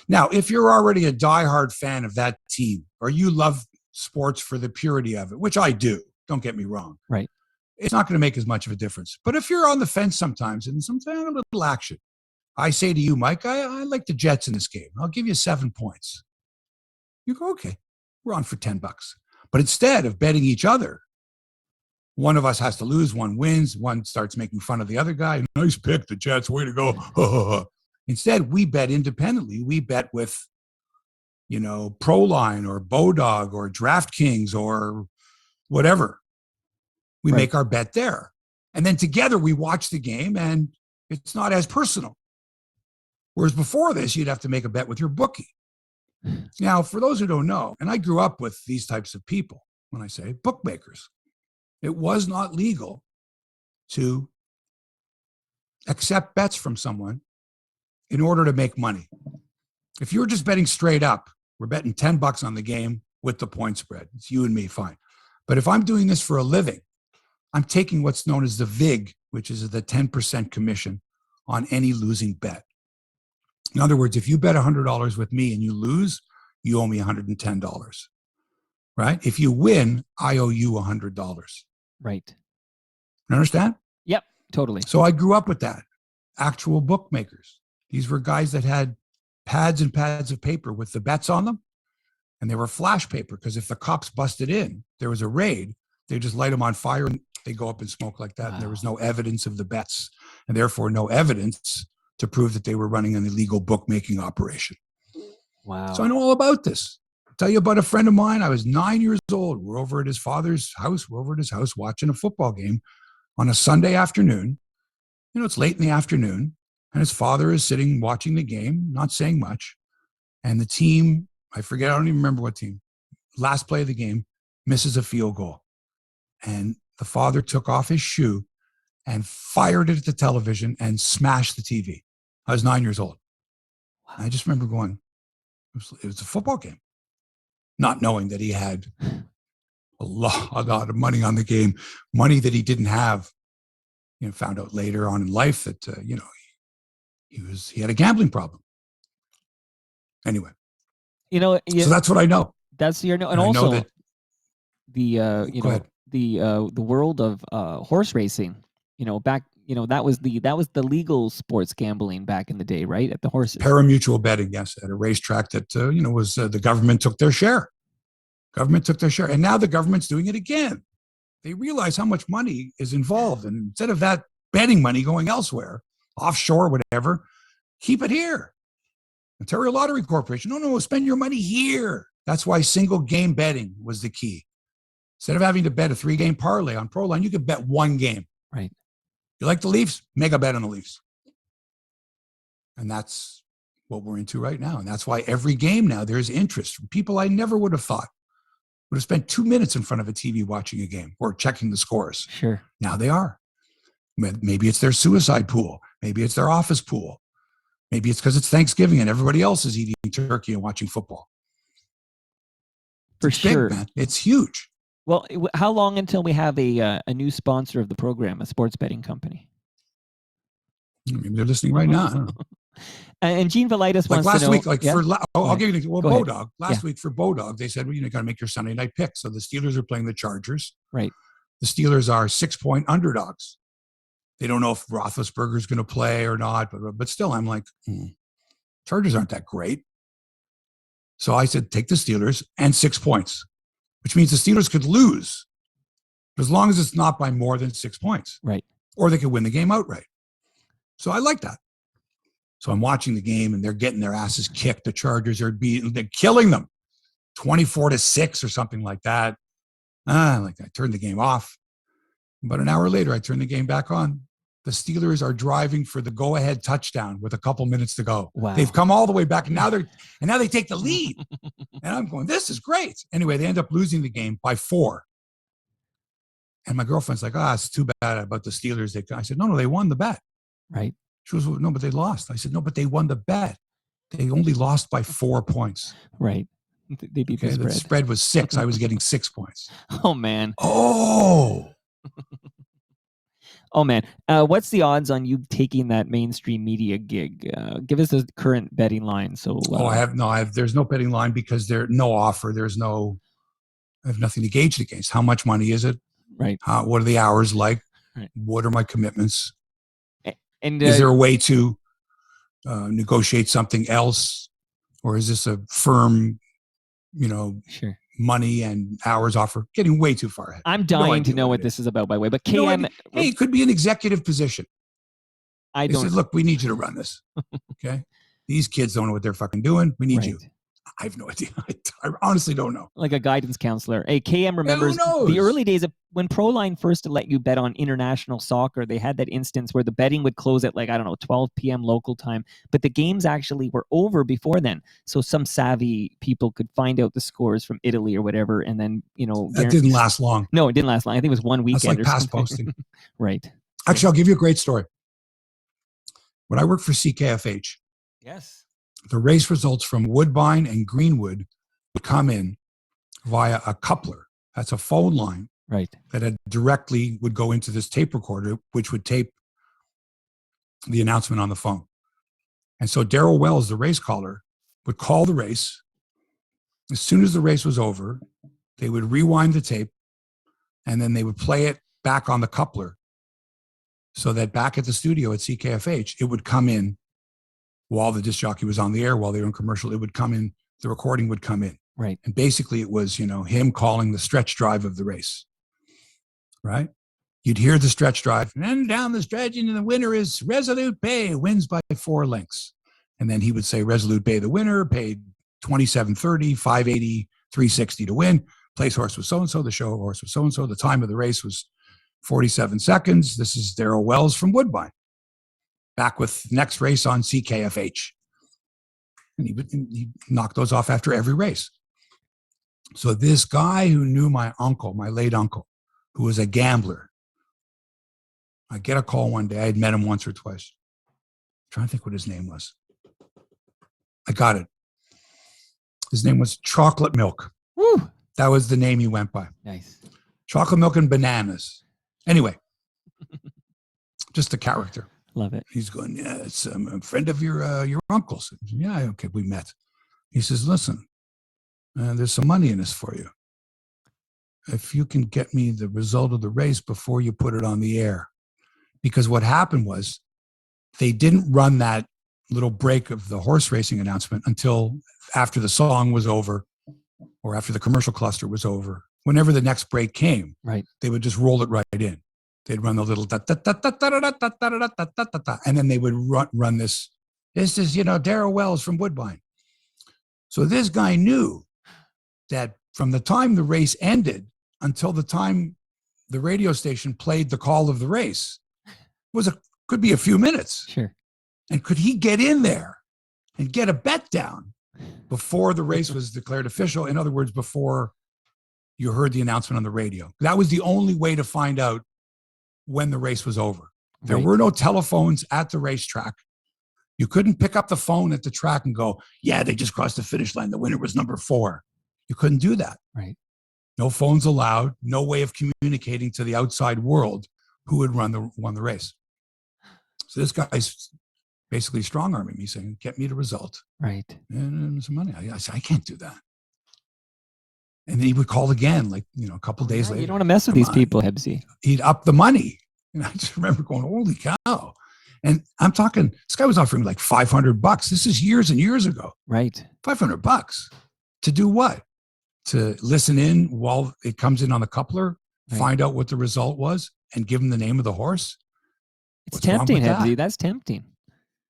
Now, if you're already a diehard fan of that team, or you love sports for the purity of it, which I do, don't get me wrong. Right. It's not going to make as much of a difference. But if you're on the fence sometimes, and sometimes a little action, I say to you, Mike, I like the Jets in this game. I'll give you 7 points. You go, okay, we're on for $10. But instead of betting each other, one of us has to lose, one wins, one starts making fun of the other guy. Nice pick, the Jets, way to go. Instead, we bet independently. We bet with, Proline or Bodog or DraftKings or whatever. We make our bet there. And then together we watch the game, and it's not as personal. Whereas before this, you'd have to make a bet with your bookie. Now, for those who don't know, and I grew up with these types of people, when I say bookmakers, it was not legal to accept bets from someone in order to make money. If you were just betting straight up, we're betting $10 on the game with the point spread. It's you and me, fine. But if I'm doing this for a living, I'm taking what's known as the VIG, which is the 10% commission on any losing bet. In other words, if you bet $100 with me and you lose, you owe me $110, right? If you win, I owe you $100. Right. You understand? Yep, totally. So I grew up with that. Actual bookmakers. These were guys that had pads and pads of paper with the bets on them. And they were flash paper because if the cops busted in, there was a raid, they just light them on fire and they go up in smoke like that. Wow. And there was no evidence of the bets and therefore no evidence to prove that they were running an illegal bookmaking operation. Wow. So I know all about this. I'll tell you about a friend of mine. I was 9 years old. We're over at his father's house. We're over at his house watching a football game on a Sunday afternoon. You know, it's late in the afternoon and his father is sitting watching the game, not saying much. And the team, I forget, I don't even remember what team, last play of the game, misses a field goal. And the father took off his shoe and fired it at the television and smashed the TV. I was 9 years old. Wow. I just remember going, it was a football game, not knowing that he had a lot of money on the game, money that he didn't have. You know, found out later on in life that, you know, he had a gambling problem. Anyway. You know, so that's what I know. That's your know, and I also know that, the world of horse racing. You know, back, you know, that was the legal sports gambling back in the day, right? At the horses. Parimutuel betting, yes, at a racetrack that was the government took their share. Government took their share, and now the government's doing it again. They realize how much money is involved, and instead of that betting money going elsewhere, offshore, whatever, keep it here. Ontario Lottery Corporation, no, spend your money here. That's why single game betting was the key. Instead of having to bet a 3-game parlay on Proline, you could bet 1 game. Right. You like the Leafs? Make a bet on the Leafs. And that's what we're into right now. And that's why every game now there's interest from people I never would have thought would have spent 2 minutes in front of a TV watching a game or checking the scores. Sure. Now they are. Maybe it's their suicide pool. Maybe it's their office pool. Maybe it's because it's Thanksgiving and everybody else is eating turkey and watching football. For it's sure. Big, man. It's huge. Well, how long until we have a new sponsor of the program, a sports betting company? Maybe they're listening right now. I don't know. And Gene Velitis wants last to know. Week, I'll give you Bodog. Last week for Bodog, they said, well, you got to make your Sunday night pick. So the Steelers are playing the Chargers. Right. The Steelers are 6-point underdogs. They don't know if Roethlisberger's going to play or not, but still, I'm like, Chargers aren't that great. So I said, take the Steelers and 6 points, which means the Steelers could lose, as long as it's not by more than 6 points. Right. Or they could win the game outright. So I like that. So I'm watching the game and they're getting their asses kicked. The Chargers are they're killing them 24-6 or something like that. I turned the game off. About an hour later, I turned the game back on. The Steelers are driving for the go-ahead touchdown with a couple minutes to go. Wow. They've come all the way back, and now they take the lead. And I'm going, this is great. Anyway, they end up losing the game by 4. And my girlfriend's like, it's too bad about the Steelers. I said, no, they won the bet. Right. She was, no, but they lost. I said, no, but they won the bet. They only lost by 4 points. Right. They beat the spread. The spread was 6. I was getting 6 points. Oh, man. Oh. Oh, man. What's the odds on you taking that mainstream media gig? Give us a current betting line. So there's no betting line because there's no offer. I have nothing to gauge it against. How much money is it? Right. What are the hours like? Right. What are my commitments? And is there a way to negotiate something else? Or is this a firm, sure, money and hours offer? Getting way too far ahead. I'm dying to know what this is about, by the way. But KM, hey, it could be an executive position. They said, look, we need you to run this. Okay, these kids don't know what they're fucking doing. We need you. I have no idea. I honestly don't know. Like a guidance counselor. Hey, KM remembers the early days of when Proline first let you bet on international soccer. They had that instance where the betting would close at 12 p.m. local time, but the games actually were over before then. So some savvy people could find out the scores from Italy or whatever, and then that didn't last long. No, it didn't last long. I think it was one weekend. That's like or past something. posting. Right. Actually, I'll give you a great story. When I worked for CKFH, yes, the race results from Woodbine and Greenwood would come in via a coupler. That's a phone line, right, that directly would go into this tape recorder, which would tape the announcement on the phone. And so Daryl Wells, the race caller, would call the race. As soon as the race was over, they would rewind the tape, and then they would play it back on the coupler, so that back at the studio at CKFH, it would come in while the disc jockey was on the air, while they were in commercial. It would come in, the recording would come in. right. And basically it was, him calling the stretch drive of the race, right? You'd hear the stretch drive, and down the stretch, and the winner is Resolute Bay, wins by 4 lengths. And then he would say, Resolute Bay, the winner, paid $27.30, $5.80, $3.60 to win. Place horse was so-and-so, the show horse was so-and-so. The time of the race was 47 seconds. This is Daryl Wells from Woodbine. Back with next race on CKFH. And he knocked those off after every race. So this guy who knew my uncle, my late uncle, who was a gambler, I get a call one day. I had met him once or twice. I'm trying to think what his name was. I got it. His name was Chocolate Milk. Woo. That was the name he went by. Nice. Chocolate Milk and Bananas. Anyway, just a character. Love it. He's going, yeah, it's a friend of your uncle's. Yeah, okay, we met. He says, listen, there's some money in this for you. If you can get me the result of the race before you put it on the air. Because what happened was they didn't run that little break of the horse racing announcement until after the song was over or after the commercial cluster was over. Whenever the next break came, right, they would just roll it right in. They'd run the little and then they would run this. This is, Daryl Wells from Woodbine. So this guy knew that from the time the race ended until the time the radio station played the call of the race could be a few minutes. Sure. And could he get in there and get a bet down before the race was declared official? In other words, before you heard the announcement on the radio. That was the only way to find out when the race was over. There were no telephones at the racetrack. You couldn't pick up the phone at the track and go, yeah, they just crossed the finish line. The winner was number 4. You couldn't do that. Right. No phones allowed. No way of communicating to the outside world who had won the race. So this guy's basically strong-arming me, saying, get me the result. Right. And some money. I said, I can't do that. And then he would call again, a couple days later. You don't want to mess with these people, Hebsy. He'd up the money. And I just remember going, holy cow. And I'm talking, this guy was offering like $500. This is years and years ago. Right. $500 to do what? To listen in while it comes in on the coupler, find out what the result was, and give him the name of the horse. It's tempting, Hebsy. That's tempting.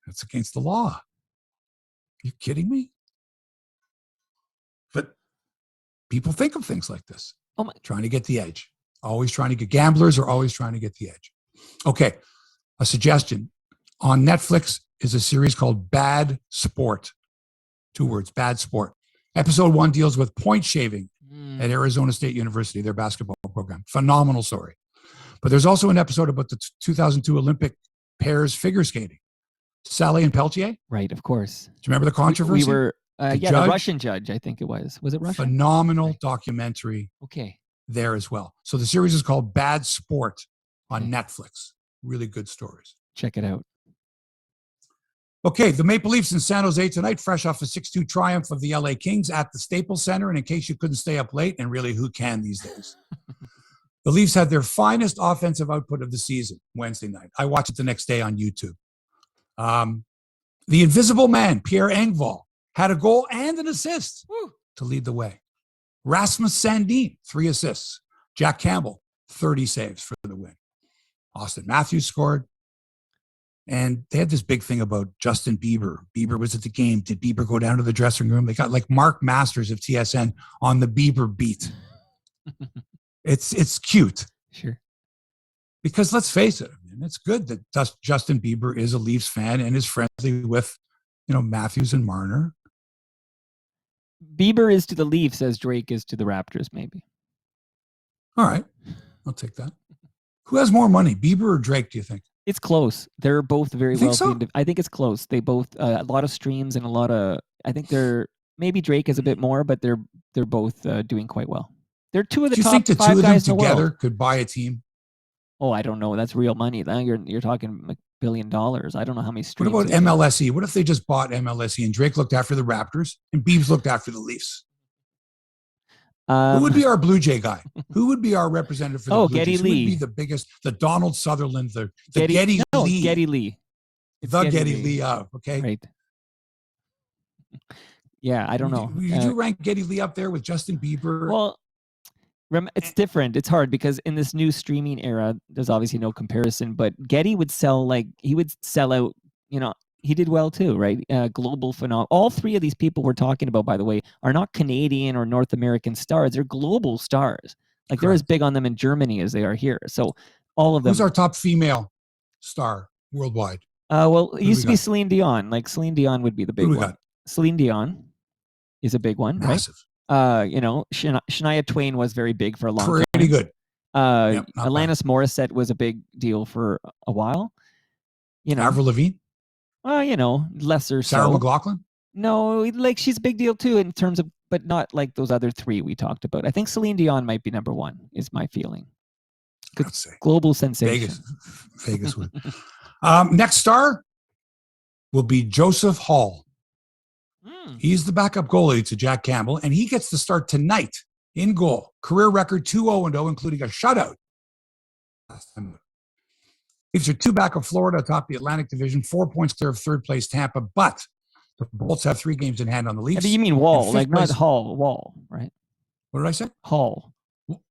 That's against the law. Are you kidding me? But people think of things like this. Oh my. Trying to get the edge. Gamblers are always trying to get the edge. Okay. A suggestion. On Netflix is a series called Bad Sport. 2 words, Bad Sport. Episode 1 deals with point shaving at Arizona State University, their basketball program. Phenomenal story. But there's also an episode about the 2002 Olympic pairs figure skating. Sally and Peltier. Right, of course. Do you remember the controversy? We were, the Russian judge, I think it was. Was it Russian? Phenomenal documentary. Okay. There as well. So the series is called Bad Sport on Netflix. Really good stories. Check it out. Okay, the Maple Leafs in San Jose tonight, fresh off a 6-2 triumph of the LA Kings at the Staples Center. And in case you couldn't stay up late, and really who can these days, the Leafs had their finest offensive output of the season Wednesday night. I watched it the next day on YouTube. The invisible man, Pierre Engvall, had a goal and an assist to lead the way. Rasmus Sandin, 3 assists. Jack Campbell, 30 saves for the win. Austin Matthews scored. And they had this big thing about Justin Bieber. Bieber was at the game. Did Bieber go down to the dressing room? They got like Mark Masters of TSN on the Bieber beat. It's cute. Sure. Because let's face it, it's good that Justin Bieber is a Leafs fan and is friendly with, Matthews and Marner. Bieber is to the Leafs as Drake is to the Raptors, maybe. All right. I'll take that. Who has more money, Bieber or Drake, do you think? It's close. They're both very wealthy. So? I think it's close. They both a lot of streams and a lot of. I think maybe Drake is a bit more, but they're both doing quite well. They're two of the top 5 guys in the world. Do you think the two of them together could buy a team? Oh, I don't know. That's real money. You're talking $1 billion. I don't know how many streams. What about MLSE? What if they just bought MLSE and Drake looked after the Raptors and Biebs looked after the Leafs? Who would be our Blue Jay guy? Who would be our representative for the Blue Geddy Jays? Lee. Who would be the biggest, the Donald Sutherland, the Geddy Lee. Geddy Lee. Okay. Right. Yeah, I don't know. Would you rank Geddy Lee up there with Justin Bieber? Well, it's different. It's hard because in this new streaming era, there's obviously no comparison, but Geddy would sell out, he did well too, right? Global phenomenon. All 3 of these people we're talking about, by the way, are not Canadian or North American stars. They're global stars. Like they're as big on them in Germany as they are here. So all of them. Who's our top female star worldwide? Well, it used to be Celine Dion. Like Celine Dion would be the big one. Got? Celine Dion is a big one, Massive. Right? Shania Twain was very big for a long time. Pretty good. Alanis Morissette was a big deal for a while. Avril Lavigne? Lesser Sarah so. McLachlan? No, like she's a big deal too in terms of, but not like those other 3 we talked about. I think Celine Dion might be number 1, is my feeling. I'd say. Global sensation. Vegas would. Next star will be Joseph Hall. He's the backup goalie to Jack Campbell, and he gets to start tonight in goal. Career record 2-0-0, including a shutout. Leafs are 2 back of Florida atop the Atlantic Division, 4 points clear of third place Tampa, but the Bolts have 3 games in hand on the Leafs. You mean Wall, like not Hall, Wall, right? What did I say? Hall.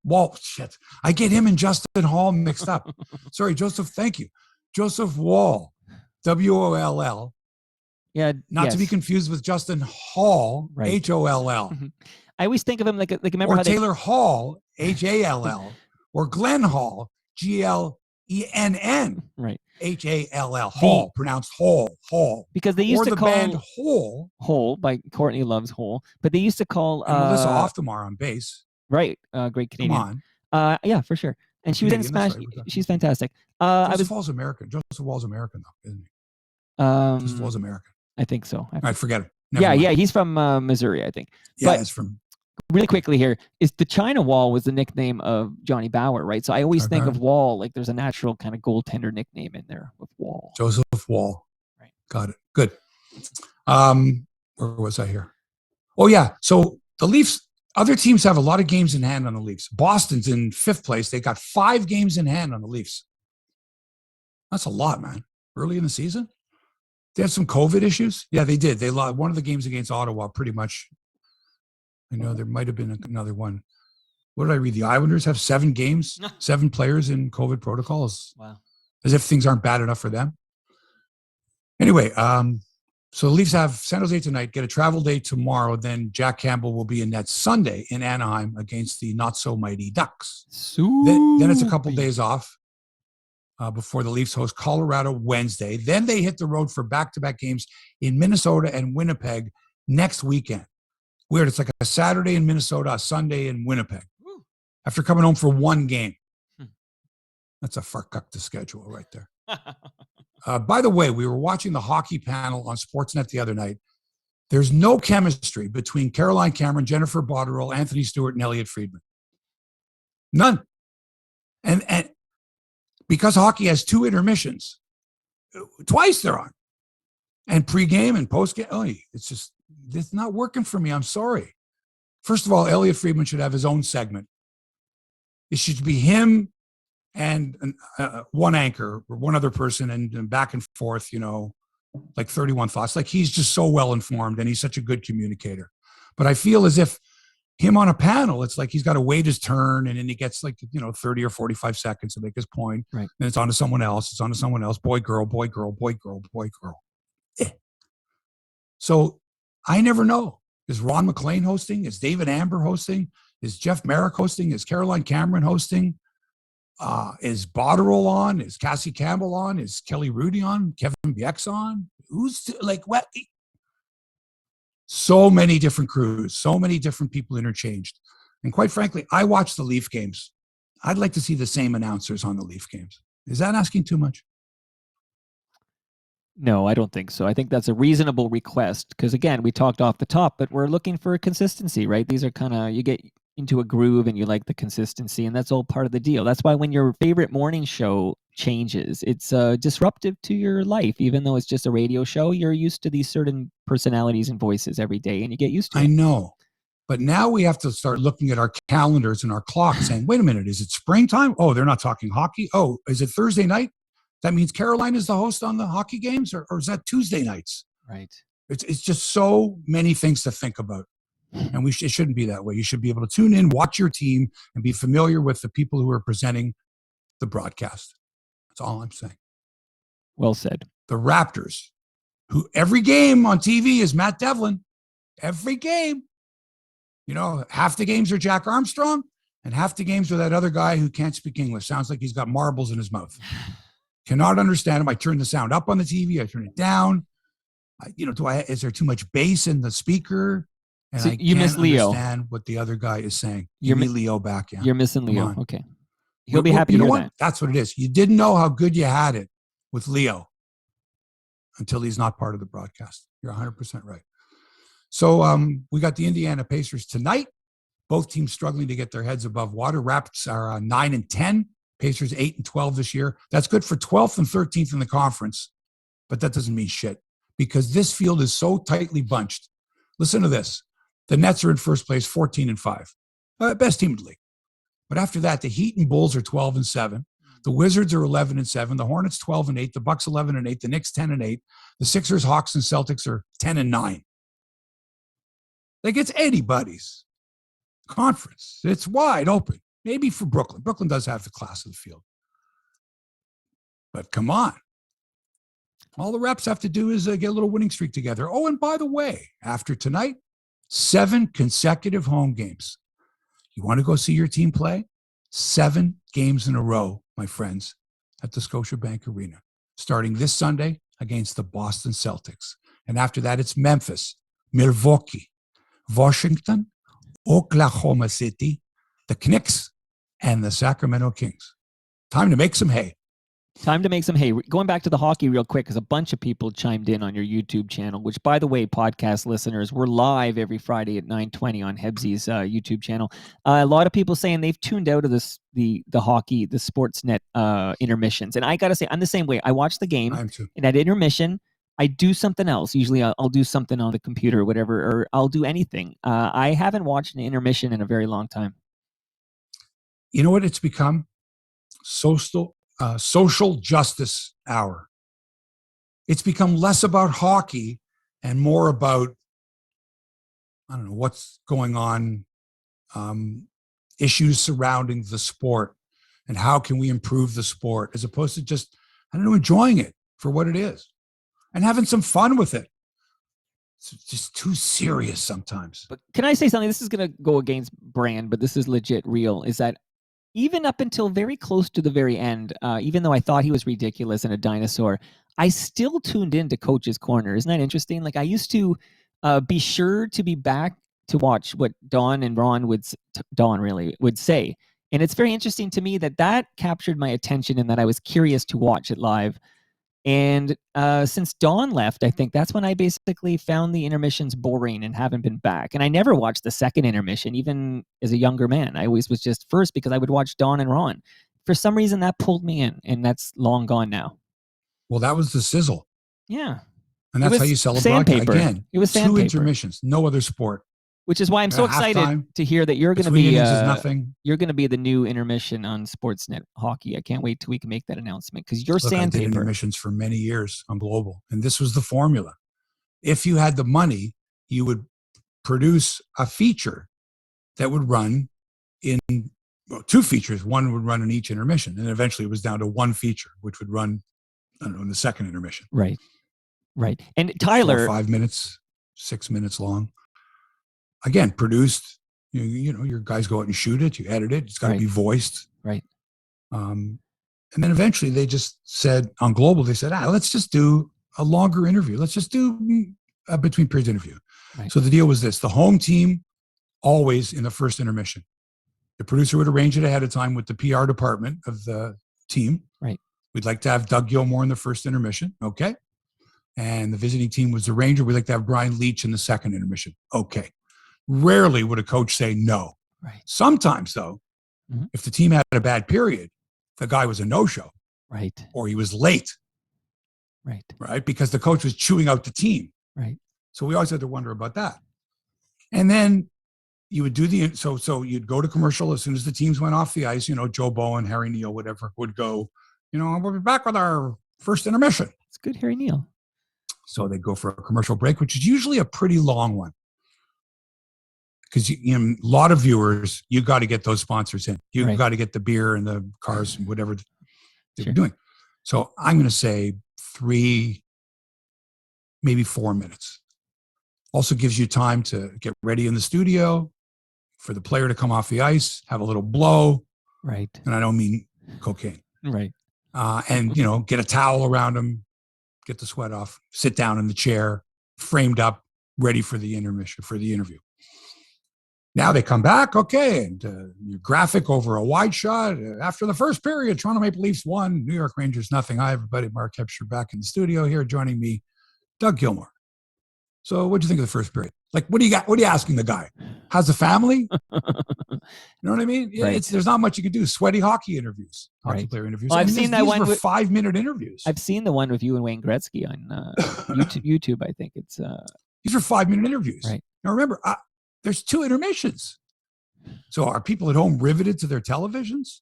Wall, shit. I get him and Justin Hall mixed up. Sorry, Joseph, thank you. Joseph Wall, W-O-L-L. Yeah, not to be confused with Justin Hall, right. H-O-L-L. I always think of him like remember or how Taylor Hall, H-A-L-L, or Glenn Hall, G-L-E-N-N, right? H-A-L-L, Hall, pronounced Hall. Because they used to call band Hole by Courtney Love's Hole, but they used to call Melissa Oftemar on bass. Right, great Canadian. Come on. Yeah, for sure. And she was in Smash. Right, she's fantastic. Joseph Wall's American. Joseph Wall's American, though, isn't he? Joseph Wall's American. I think so. I forget it. Yeah, he's from Missouri, I think. Yeah, he's from. Really quickly here, is the China Wall was the nickname of Johnny Bauer, right? So I always think of Wall, like there's a natural kind of goaltender nickname in there with Wall. Joseph Wall. Right. Got it. Good. Where was I here? Oh, yeah. So the Leafs, other teams have a lot of games in hand on the Leafs. Boston's in 5th place. They got 5 games in hand on the Leafs. That's a lot, man. Early in the season. They had some COVID issues. Yeah, they did. They lost one of the games against Ottawa pretty much. I know there might have been another one. What did I read? The Islanders have 7 games, 7 players in COVID protocols. Wow. As if things aren't bad enough for them. Anyway, so the Leafs have San Jose tonight, get a travel day tomorrow. Then Jack Campbell will be in net Sunday in Anaheim against the not-so-mighty Ducks. Then it's a couple days off before the Leafs host Colorado Wednesday. Then they hit the road for back-to-back games in Minnesota and Winnipeg next weekend. Weird. It's like a Saturday in Minnesota, a Sunday in Winnipeg. After coming home for 1 game. That's a farkukta schedule right there. By the way, we were watching the hockey panel on Sportsnet the other night. There's no chemistry between Caroline Cameron, Jennifer Botterill, Anthony Stewart, and Elliot Friedman. None. And because hockey has 2 intermissions, twice they're on. And pregame and postgame, it's not working for me. I'm sorry. First of all, Elliot Friedman should have his own segment. It should be him and one anchor or one other person and back and forth, like 31 thoughts. Like he's just so well informed and he's such a good communicator. But I feel as if him on a panel, it's like he's got to wait his turn, and then he gets 30 or 45 seconds to make his point. Right. Then it's on to someone else. It's on to someone else. Boy, girl, boy, girl, boy, girl, boy, girl. So I never know. Is Ron McLean hosting? Is David Amber hosting? Is Jeff Merrick hosting? Is Caroline Cameron hosting? Is Botterill on? Is Cassie Campbell on? Is Kelly Rudy on? Kevin Biex on? Who's what? So many different crews, so many different people interchanged. And quite frankly, I watch the Leaf games. I'd like to see the same announcers on the Leaf games. Is that asking too much? No, I don't think so. I think that's a reasonable request because, again, we talked off the top, but we're looking for consistency, right? These are kind of, you get into a groove and you like the consistency, and that's all part of the deal. That's why when your favorite morning show changes, it's disruptive to your life. Even though it's just a radio show, you're used to these certain personalities and voices every day, and you get used to it. I know. But now we have to start looking at our calendars and our clocks saying, wait a minute, is it springtime? Oh, they're not talking hockey. Oh, is it Thursday night? That means Caroline is the host on the hockey games, or is that Tuesday nights? Right. It's just so many things to think about. And it shouldn't be that way. You should be able to tune in, watch your team, and be familiar with the people who are presenting the broadcast. That's all I'm saying. Well said. The Raptors, who every game on TV is Matt Devlin. Every game. Half the games are Jack Armstrong, and half the games are that other guy who can't speak English. Sounds like he's got marbles in his mouth. Cannot understand him. I turn the sound up on the TV. I turn it down. Is there too much bass in the speaker? And so I you can't miss Leo. Understand what the other guy is saying. You're Leo back. Yeah. You're missing Leo. Okay. He'll be happy to hear hear that. that. That's what it is. You didn't know how good you had it with Leo until he's not part of the broadcast. You're 100% right. So we got the Indiana Pacers tonight. Both teams struggling to get their heads above water. Raps are 9-10. Pacers 8-12 this year. That's good for 12th and 13th in the conference, but that doesn't mean shit because this field is so tightly bunched. Listen to this. The Nets are in first place, 14-5. Best team in the league. But after that, the Heat and Bulls are 12-7. The Wizards are 11-7. The Hornets 12-8. The Bucks 11-8. The Knicks 10-8. The Sixers, Hawks, and Celtics are 10-9. Like it's anybody's conference. It's wide open. Maybe for Brooklyn. Brooklyn does have the class of the field. But come on. All the reps have to do is get a little winning streak together. Oh, and by the way, after tonight, 7 consecutive home games. You want to go see your team play? 7 games in a row, my friends, at the Scotiabank Arena, starting this Sunday against the Boston Celtics. And after that, it's Memphis, Milwaukee, Washington, Oklahoma City, the Knicks, and the Sacramento Kings. Time to make some hay. Time to make some hay. Going back to the hockey real quick, because a bunch of people chimed in on your YouTube channel, which, by the way, podcast listeners, we're live every Friday at 9:20 on Hebsy's YouTube channel. A lot of people saying they've tuned out of the hockey, the Sportsnet intermissions. And I got to say, I'm the same way. I watch the game, and at intermission, I do something else. Usually I'll do something on the computer or whatever, or I'll do anything. I haven't watched an intermission in a very long time. You know what it's become? Social justice hour. It's become less about hockey and more about, I don't know, what's going on, issues surrounding the sport and how can we improve the sport, as opposed to just, I don't know, enjoying it for what it is and having some fun with it. It's just too serious sometimes. But can I say something? This is going to go against brand, but this is legit real, is that even up until very close to the very end, even though I thought he was ridiculous and a dinosaur, I still tuned into Coach's Corner. Isn't that interesting? Like I used to be sure to be back to watch what Don and Ron would say. And it's very interesting to me that captured my attention and that I was curious to watch it live. And since Dawn left, I think that's when I basically found the intermissions boring and haven't been back. And I never watched the second intermission, even as a younger man. I always was just first because I would watch Dawn and Ron. For some reason, that pulled me in, and that's long gone now. Well, that was the sizzle. Yeah. And that's how you sell a broadcast. Again, it was 2 intermissions, no other sport. Which is why I'm so excited to hear that you're going to be you're going to be the new intermission on Sportsnet hockey. I can't wait till we can make that announcement because you're sandpaper. I did intermissions for many years on Global, and this was the formula. If you had the money, you would produce a feature that would run in two features. One would run in each intermission. And eventually it was down to one feature, which would run, I don't know, in the second intermission. Right. And Tyler, 4 or 5 minutes, 6 minutes long. Again, produced, you know, your guys go out and shoot it, you edit it, it's got to be voiced. Right. And then eventually they just said on Global, they said, let's just do a longer interview. Let's just do a between periods interview. Right. So the deal was this: the home team always in the first intermission. The producer would arrange it ahead of time with the PR department of the team. Right. We'd like to have Doug Gilmour in the first intermission. Okay. And the visiting team was the Ranger. We'd like to have Brian Leach in the second intermission. Okay. Rarely would a coach say no. Right. Sometimes, though, if the team had a bad period, the guy was a no-show. Right. Or he was late. Right. Because the coach was chewing out the team. Right. So we always had to wonder about that. And then you would do so you'd go to commercial as soon as the teams went off the ice. You know, Joe Bowen, Harry Neal, whatever would go, you know, we'll be back with our first intermission. It's good, Harry Neal. So they'd go for a commercial break, which is usually a pretty long one. Because you know, a lot of viewers, you got to get those sponsors in. You've got to get the beer and the cars and whatever they were doing. So I'm going to say 3, maybe 4 minutes. Also gives you time to get ready in the studio, for the player to come off the ice, have a little blow. Right. And I don't mean cocaine. Right. And, you know, get a towel around him, get the sweat off, sit down in the chair, framed up, ready for the intermission, for the interview. Now they come back, okay, and your graphic over a wide shot. After the first period, Toronto Maple Leafs 1, New York Rangers nothing. Hi, everybody. Mark Hebsy back in the studio here. Joining me, Doug Gilmour. So what'd you think of the first period? Like, what do you got? What are you asking the guy? How's the family? You know what I mean? There's not much you can do. Sweaty hocky interviews, hockey player interviews. Well, I've seen that one. These were 5-minute interviews. I've seen the one with you and Wayne Gretzky on YouTube. I think it's. These are 5-minute interviews. Right. Now remember, there's 2 intermissions. So are people at home riveted to their televisions?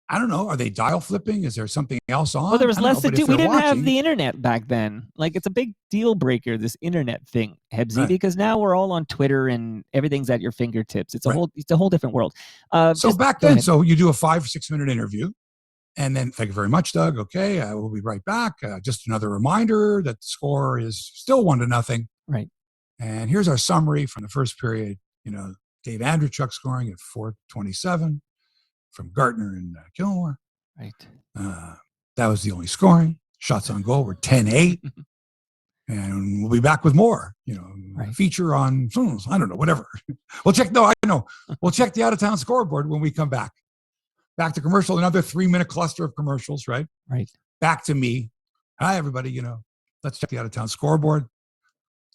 I don't know. Are they dial flipping? Is there something else on? Well, there was less to do. We didn't watching, have the internet back then. Like, it's a big deal breaker, this internet thing, Hebsy, because now we're all on Twitter and everything's at your fingertips. It's a whole different world. So back then, so you do a 5 or 6 minute interview, and then thank you very much, Doug. Okay, we'll be right back. Just another reminder that the score is still 1-0. Right. And here's our summary from the first period. You know, Dave Andrechuk scoring at 4:27 from Gartner and Gilmour. Right. That was the only scoring. Shots on goal were 10-8. And we'll be back with more, you know, feature on, I don't know, whatever. We'll check the out-of-town scoreboard when we come back. Back to commercial, another 3-minute cluster of commercials, right? Right. Back to me. Hi, everybody, you know, let's check the out-of-town scoreboard.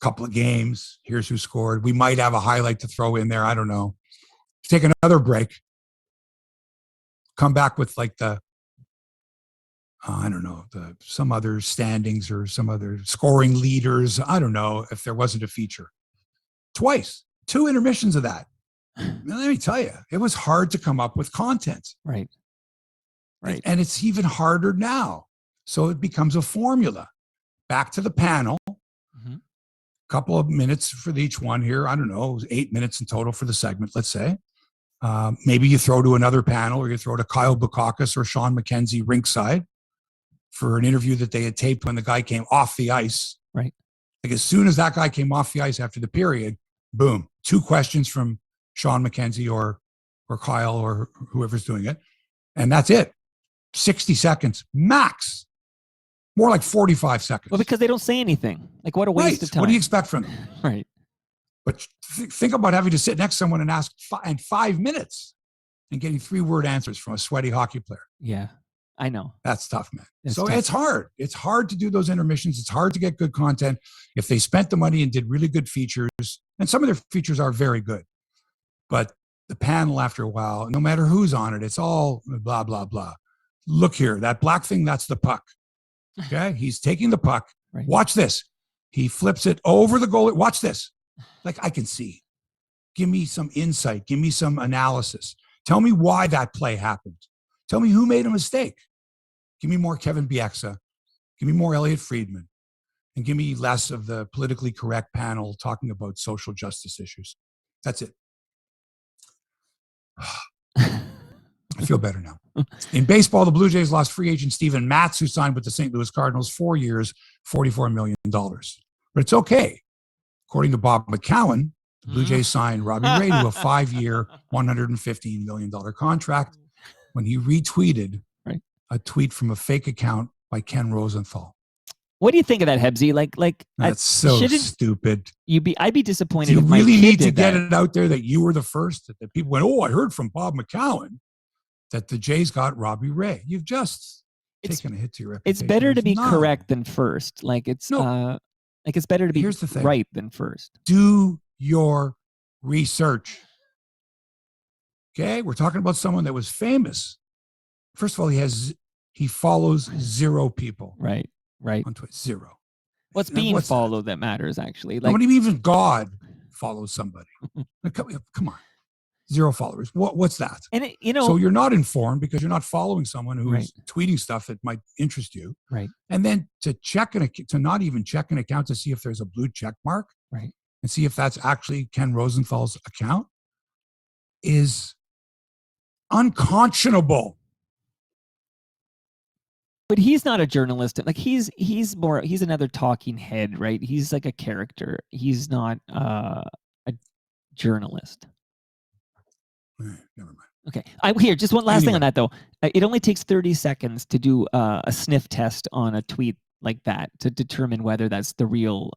Couple of games. Here's who scored. We might have a highlight to throw in there. I don't know. Take another break. Come back with like the, I don't know, some other standings or some other scoring leaders. I don't know if there wasn't a feature. Twice, 2 intermissions of that. Now, let me tell you, it was hard to come up with content. Right. And it's even harder now. So it becomes a formula. Back to the panel. Couple of minutes for each one here. I don't know, 8 minutes in total for the segment, let's say. Maybe you throw to another panel, or you throw to Kyle Bukakis or Sean McKenzie rinkside for an interview that they had taped when the guy came off the ice. Right. Like, as soon as that guy came off the ice after the period, boom, 2 questions from Sean McKenzie or Kyle or whoever's doing it. And that's it. 60 seconds max. More like 45 seconds. Well, because they don't say anything. Like, what a waste of time. What do you expect from them? Right. But think about having to sit next to someone and ask in 5 minutes and getting 3-word answers from a sweaty hockey player. Yeah, I know. That's tough, man. It's hard. It's hard to do those intermissions. It's hard to get good content. If they spent the money and did really good features, and some of their features are very good, but the panel after a while, no matter who's on it, it's all blah, blah, blah. Look here, that black thing, that's the puck. Okay, he's taking the puck. Right. Watch this. He flips it over the goalie. Watch this. Like, I can see. Give me some insight. Give me some analysis. Tell me why that play happened. Tell me who made a mistake. Give me more Kevin Bieksa. Give me more Elliot Friedman. And give me less of the politically correct panel talking about social justice issues. That's it. I feel better now. In baseball, the Blue Jays lost free agent Steven Matz, who signed with the St. Louis Cardinals 4 years, $44 million. But it's okay. According to Bob McCowan, the Blue Jays signed Robbie Ray to a 5-year, $115 million contract when he retweeted a tweet from a fake account by Ken Rosenthal. What do you think of that, Hebsy? That's so stupid. I'd be disappointed. Do you if my really kid need to did get that. it out there that you were the first? That people went, oh, I heard from Bob McCowan that the Jays got Robbie Ray. You've just taken a hit to your reputation. It's better to be correct than first. It's better to be right than first. Do your research. Okay, we're talking about someone that was famous. First of all, he follows 0 people. Right. On Twitter, 0. What's being followed that matters, actually. Nobody, even God follows somebody. Come on. 0 followers. What's that? And so you're not informed because you're not following someone who's tweeting stuff that might interest you. Right. And then to not even check an account to see if there's a blue check mark. Right. And see if that's actually Ken Rosenthal's account is unconscionable. But he's not a journalist. He's another talking head, right? He's like a character. He's not a journalist. Never mind. Okay. Here, just one last thing on that, though. It only takes 30 seconds to do a sniff test on a tweet like that to determine whether that's the real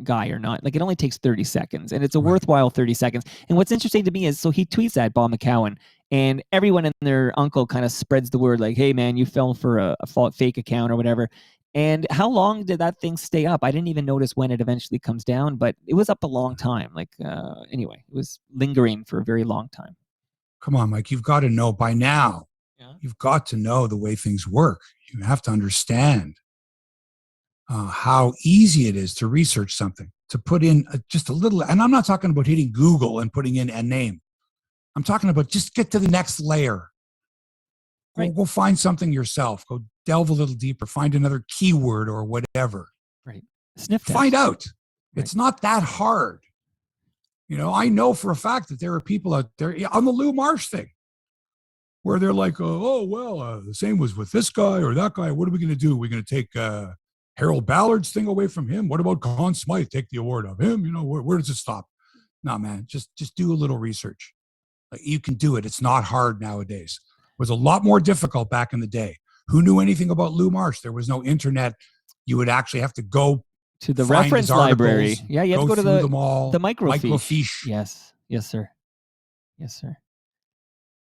guy or not. It only takes 30 seconds, and it's a worthwhile 30 seconds. And what's interesting to me is, so he tweets that, Bob McCowan, and everyone and their uncle kind of spreads the word hey, man, you fell for a fake account or whatever. And how long did that thing stay up? I didn't even notice when it eventually comes down, but it was up a long time. Anyway, it was lingering for a very long time. Come on, Mike, you've got to know by now. Yeah. You've got to know the way things work. You have to understand how easy it is to research something, to put in just a little, and I'm not talking about hitting Google and putting in a name. I'm talking about just get to the next layer. Go find something yourself. Go delve a little deeper. Find another keyword or whatever. Right. Sniff test. Find out. Right. It's not that hard. I know for a fact that there are people out there on the Lou Marsh thing where they're like, the same was with this guy or that guy. What are we going to do? We're going to take Harold Ballard's thing away from him. What about Conn Smythe? Take the award of him. Where does it stop? No, man, just do a little research. You can do it. It's not hard nowadays. It was a lot more difficult back in the day. Who knew anything about Lou Marsh? There was no internet. You would actually have to go to the reference library. Yeah, you have to go to the microfiche. Yes, sir.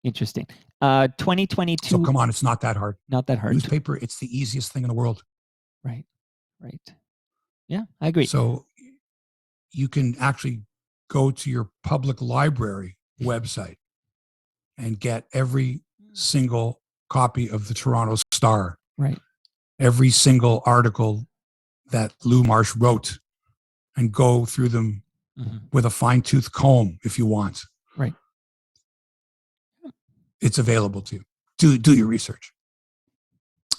Interesting. 2022. So come on, it's not that hard. Not that hard. Newspaper, it's the easiest thing in the world. Right. Yeah, I agree. So you can actually go to your public library website and get every single copy of the Toronto Star. Right. Every single article that Lou Marsh wrote and go through them with a fine-tooth comb if you want. Right. It's available to you. Do your research.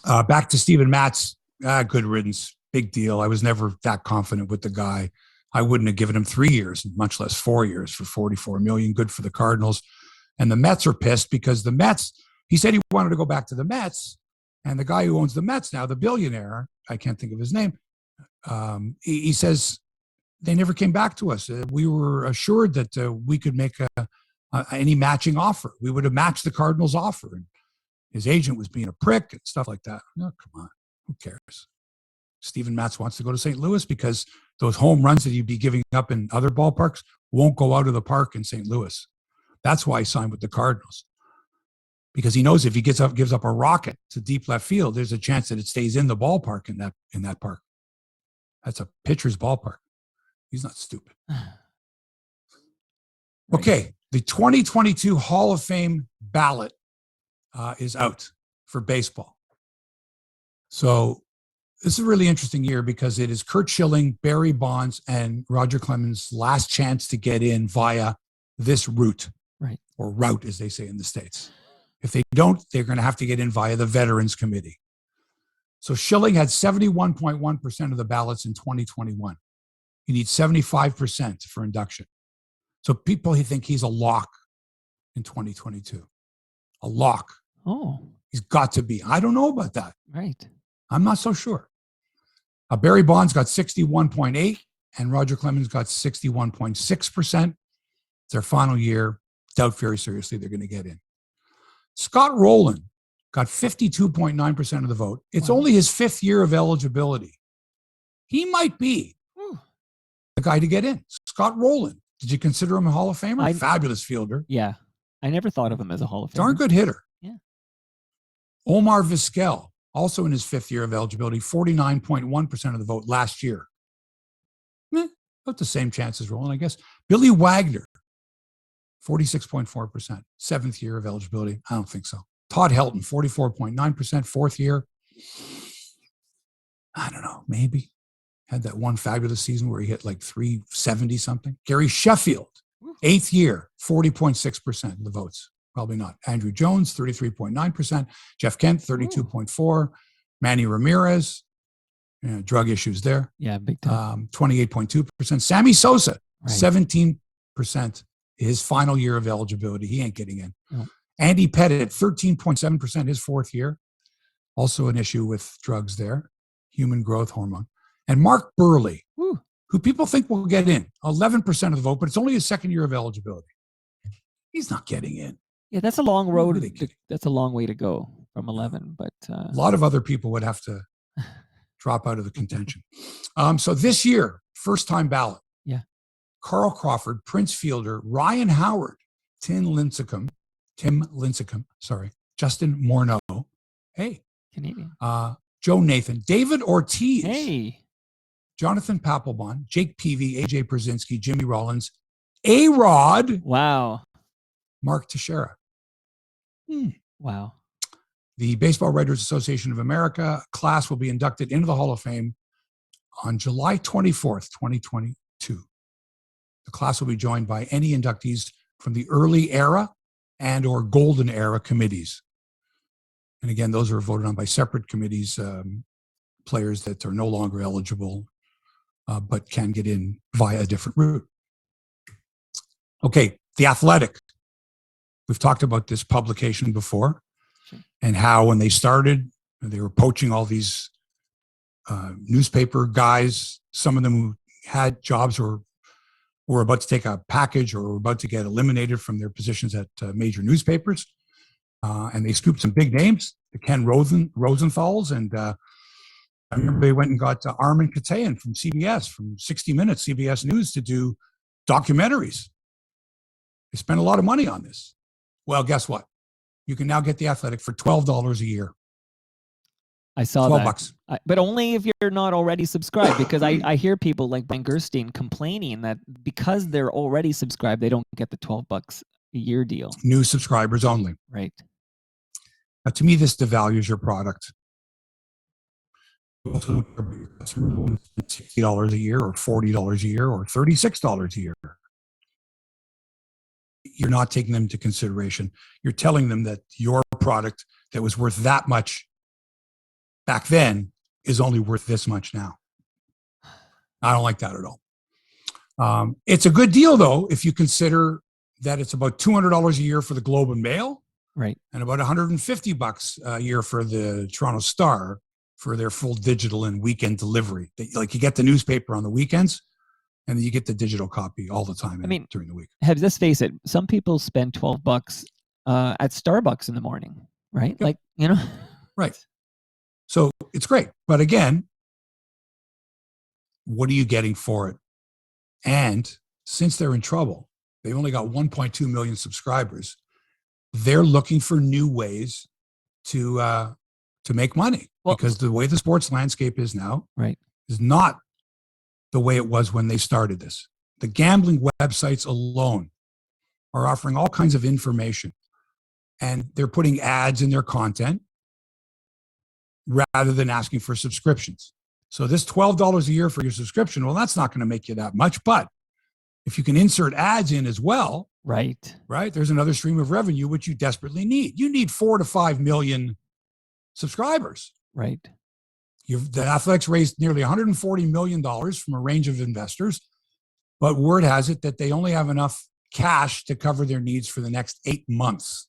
Back to Steven Matz. Good riddance. Big deal. I was never that confident with the guy. I wouldn't have given him 3 years, much less 4 years for $44 million. Good for the Cardinals. And the Mets are pissed because the Mets, he said he wanted to go back to the Mets. And the guy who owns the Mets now, the billionaire, I can't think of his name, he says they never came back to us. We were assured that we could make any matching offer. We would have matched the Cardinals' offer. And his agent was being a prick and stuff like that. No, come on. Who cares? Steven Matz wants to go to St. Louis because those home runs that you'd be giving up in other ballparks won't go out of the park in St. Louis. That's why he signed with the Cardinals. Because he knows if he gives up a rocket to deep left field, there's a chance that it stays in the ballpark in that park. That's a pitcher's ballpark. He's not stupid. Okay, the 2022 Hall of Fame ballot is out for baseball. So this is a really interesting year because it is Curt Schilling, Barry Bonds, and Roger Clemens' last chance to get in via this route, right? Or route, as they say in the States. If they don't, they're going to have to get in via the Veterans Committee. So Schilling had 71.1% of the ballots in 2021. He needs 75% for induction. So people think he's a lock in 2022. A lock. Oh, He's got to be. I don't know about that. right. I'm not so sure. Barry Bonds got 61.8 and Roger Clemens got 61.6%. It's their final year. Doubt very seriously they're going to get in. Scott Rowland got 52.9% of the vote. It's only his 5th year of eligibility. He might be the guy to get in. Scott Rowland. Did you consider him a Hall of Famer? Fabulous fielder. Yeah. I never thought of him as a Hall of Famer. Darn good hitter. Yeah. Omar Vizquel, also in his 5th year of eligibility, 49.1% of the vote last year. About the same chance as Rowland, I guess. Billy Wagner, 46.4%, 7th year of eligibility. I don't think so. Todd Helton, 44.9%, 4th year. I don't know, maybe. Had that one fabulous season where he hit like 370 something. Gary Sheffield, 8th year, 40.6% of the votes. Probably not. Andrew Jones, 33.9%. Jeff Kent, 32.4%. Manny Ramirez, drug issues there. Yeah, big time. 28.2%. Sammy Sosa, 17%. His final year of eligibility. He ain't getting in. No. Andy Pettit, 13.7%, his 4th year. Also an issue with drugs there. Human growth hormone. And Mark Burley, who people think will get in, 11% of the vote, but it's only his 2nd year of eligibility. He's not getting in. Yeah, that's a long road. That's a long way to go from 11. But a lot of other people would have to drop out of the contention. So this year, first-time ballot. Yeah. Carl Crawford, Prince Fielder, Ryan Howard, Tim Lincecum, Justin Morneau. Hey. Canadian. Joe Nathan, David Ortiz. Hey. Jonathan Papelbon, Jake Peavy, AJ Brzezinski, Jimmy Rollins, A-Rod. Wow. Mark Teixeira. Wow. The Baseball Writers Association of America class will be inducted into the Hall of Fame on July 24th, 2022. The class will be joined by any inductees from the early era and or golden era committees. And again, those are voted on by separate committees, players that are no longer eligible, but can get in via a different route. Okay, The Athletic. We've talked about this publication before and how when they started, they were poaching all these newspaper guys, some of them who had jobs or were about to take a package or were about to get eliminated from their positions at major newspapers. And they scooped some big names, the Ken Rosenthals. And I remember they went and got Armin Katayan from CBS, from 60 Minutes, CBS News, to do documentaries. They spent a lot of money on this. Well, guess what? You can now get The Athletic for $12 a year. I saw that. $12. But only if you're not already subscribed, because I hear people like Ben Gerstein complaining that because they're already subscribed, they don't get the $12 a year deal. New subscribers only. Right. Now, to me, this devalues your product. $60 a year or $40 a year or $36 a year. You're not taking them into consideration. You're telling them that your product that was worth that much back then is only worth this much now. I don't like that at all. It's a good deal, though, if you consider that it's about $200 a year for the Globe and Mail, right, and about $150 a year for the Toronto Star for their full digital and weekend delivery. Like you get the newspaper on the weekends, and then you get the digital copy all the time during the week. Let's face it, some people spend $12 at Starbucks in the morning, right? Yep. Right. So it's great. But again, what are you getting for it? And since they're in trouble, they've only got 1.2 million subscribers. They're looking for new ways to make money, because the way the sports landscape is now is not the way it was when they started this. The gambling websites alone are offering all kinds of information, and they're putting ads in their content rather than asking for subscriptions. So this $12 a year for your subscription, well, that's not going to make you that much. But if you can insert ads in as well, right, there's another stream of revenue, which you desperately need. You need 4 to 5 million subscribers. Right. The Athletics raised nearly $140 million from a range of investors, but word has it that they only have enough cash to cover their needs for the next 8 months.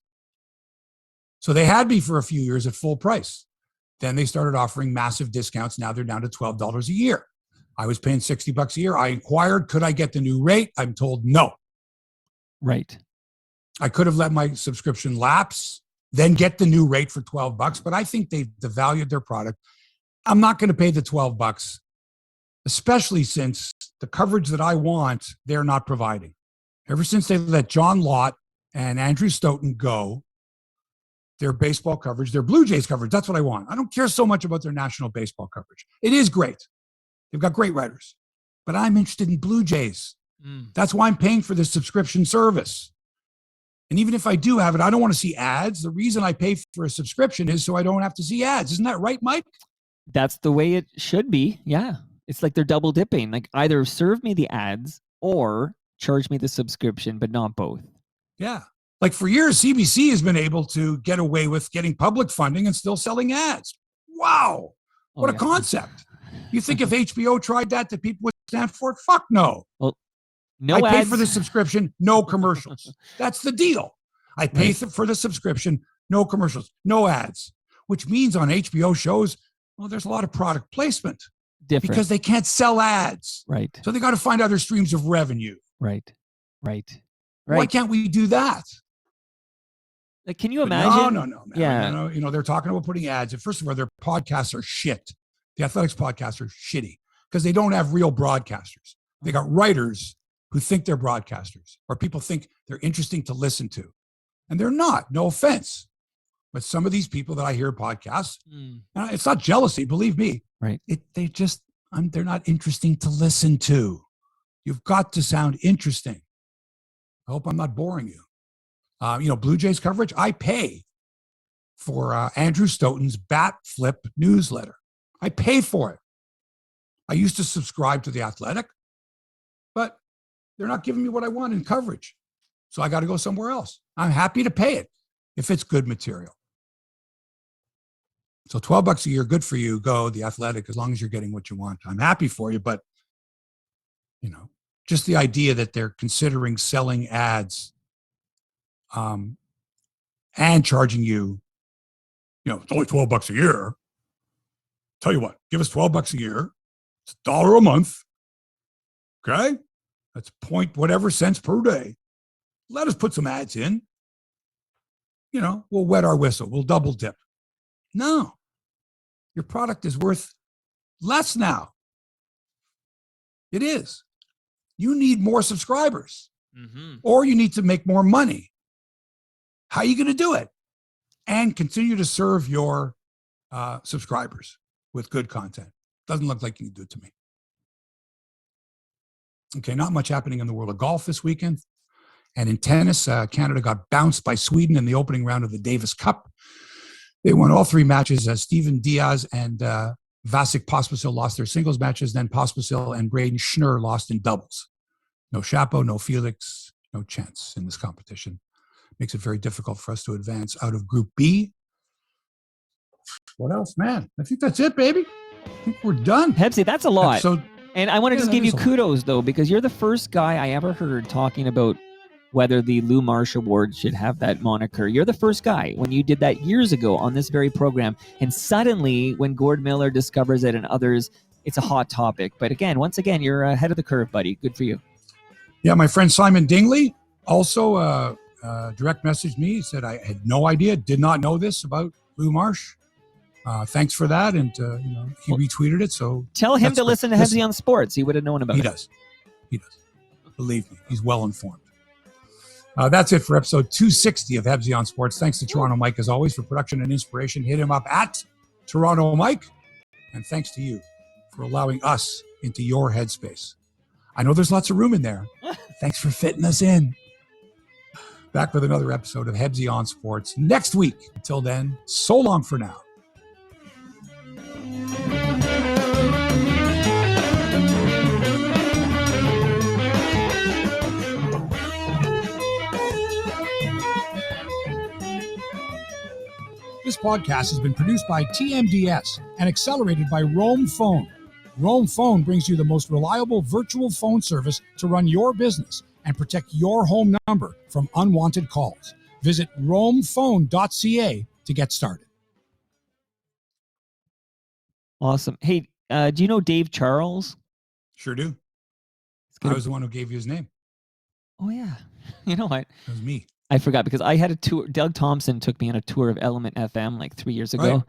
So they had me for a few years at full price. Then they started offering massive discounts. Now they're down to $12 a year. I was paying $60 a year. I inquired, could I get the new rate? I'm told no. Right. I could have let my subscription lapse, then get the new rate for $12, but I think they've devalued their product. I'm not going to pay the $12, especially since the coverage that I want, they're not providing. Ever since they let John Lott and Andrew Stoughton go, their baseball coverage, their Bluejays coverage, that's what I want. I don't care so much about their national baseball coverage. It is great. They've got great writers, but I'm interested in Bluejays. That's why I'm paying for this subscription service. And even if I do have it, I don't want to see ads. The reason I pay for a subscription is so I don't have to see ads. Isn't that right, Mike? That's the way it should be. Yeah. It's like they're double dipping. Like either serve me the ads or charge me the subscription, but not both. Yeah. Like for years, CBC has been able to get away with getting public funding and still selling ads. Wow. What a concept. You think if HBO tried that people would stand for it? Fuck no. Well, no I pay ads. for the subscription, no commercials. That's the deal. I pay for the subscription, no commercials, no ads, which means on HBO shows, well, there's a lot of product placement. Different. Because they can't sell ads. Right. So they got to find other streams of revenue. Right. Why can't we do that? Like, can you imagine? No, man. Yeah. You know, they're talking about putting ads. And first of all, their podcasts are shit. The Athletics podcasts are shitty because they don't have real broadcasters. They got writers who think they're broadcasters, or people think they're interesting to listen to. And they're not, no offense. But some of these people that I hear podcasts, it's not jealousy, believe me. Right. They're not interesting to listen to. You've got to sound interesting. I hope I'm not boring you. Bluejays coverage, I pay for Andrew Stoughton's Bat Flip newsletter. I pay for it. I used to subscribe to The Athletic, but they're not giving me what I want in coverage. So I got to go somewhere else. I'm happy to pay it if it's good material. So $12 a year, good for you. Go The Athletic as long as you're getting what you want. I'm happy for you, but just the idea that they're considering selling ads and charging you, it's only $12 a year. Tell you what, give us $12 a year. It's $1 a month. Okay? That's point whatever cents per day. Let us put some ads in. We'll wet our whistle. We'll double dip. No. Your product is worth less now. It is. You need more subscribers, or you need to make more money. How are you going to do it? And continue to serve your subscribers with good content. Doesn't look like you can do it to me. Okay, not much happening in the world of golf this weekend. And in tennis, Canada got bounced by Sweden in the opening round of the Davis Cup. They won all 3 matches as Steven Diaz and Vasek Pospisil lost their singles matches. Then Pospisil and Braden Schnurr lost in doubles. No Chapo, no Felix, no chance in this competition. Makes it very difficult for us to advance out of Group B. What else, man? I think that's it, baby. I think we're done. Hebsy, that's a lot. And I want to just give you kudos, though, because you're the first guy I ever heard talking about whether the Lou Marsh Award should have that moniker. You're the first guy when you did that years ago on this very program. And suddenly, when Gord Miller discovers it and others, it's a hot topic. But again, once again, you're ahead of the curve, buddy. Good for you. Yeah, my friend Simon Dingley also direct messaged me. He said, I had no idea, did not know this about Lou Marsh. Thanks for that. And, he retweeted it. So tell him to listen to Hebsy on Sports. He would have known about it. He does. Believe me, he's well informed. That's it for episode 260 of Hebsy on Sports. Thanks to Toronto Mike, as always, for production and inspiration. Hit him up at Toronto Mike. And thanks to you for allowing us into your headspace. I know there's lots of room in there. Thanks for fitting us in. Back with another episode of Hebsy on Sports next week. Until then, so long for now. This podcast has been produced by TMDS and accelerated by Roam Phone. Roam Phone brings you the most reliable virtual phone service to run your business. and protect your home number from unwanted calls. Visit roamphone.ca to get started. Awesome. Hey, do you know Dave Charles? Sure do. I was the one who gave you his name. Oh, yeah. You know what? It was me. I forgot because I had a tour. Doug Thompson took me on a tour of Element FM like 3 years ago. Right.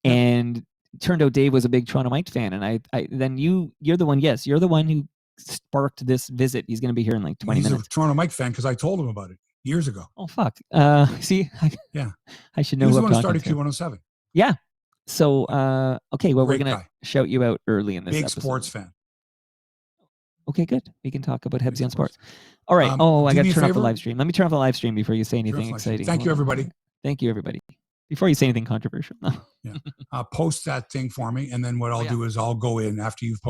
And turned out Dave was a big Toronto Mike fan. And then you're the one, yes, you're the one who sparked this visit. He's going to be here in like 20 minutes. He's a Toronto Mike fan because I told him about it years ago. Oh, fuck. See? Yeah. I should know He was who the I'm one who talking started to. Q107. Yeah. So, okay, well, Great we're going to guy. shout you out early in this Big episode. sports fan. Okay, good. We can talk about Hebsy on sports. All right. I do got me to a turn off the favor. live stream. Let me turn off the live stream before you say anything exciting. Thank you, everybody. Thank you, everybody. Before you say anything controversial. No. Yeah. Post that thing for me, and then what I'll do is I'll go in after you've posted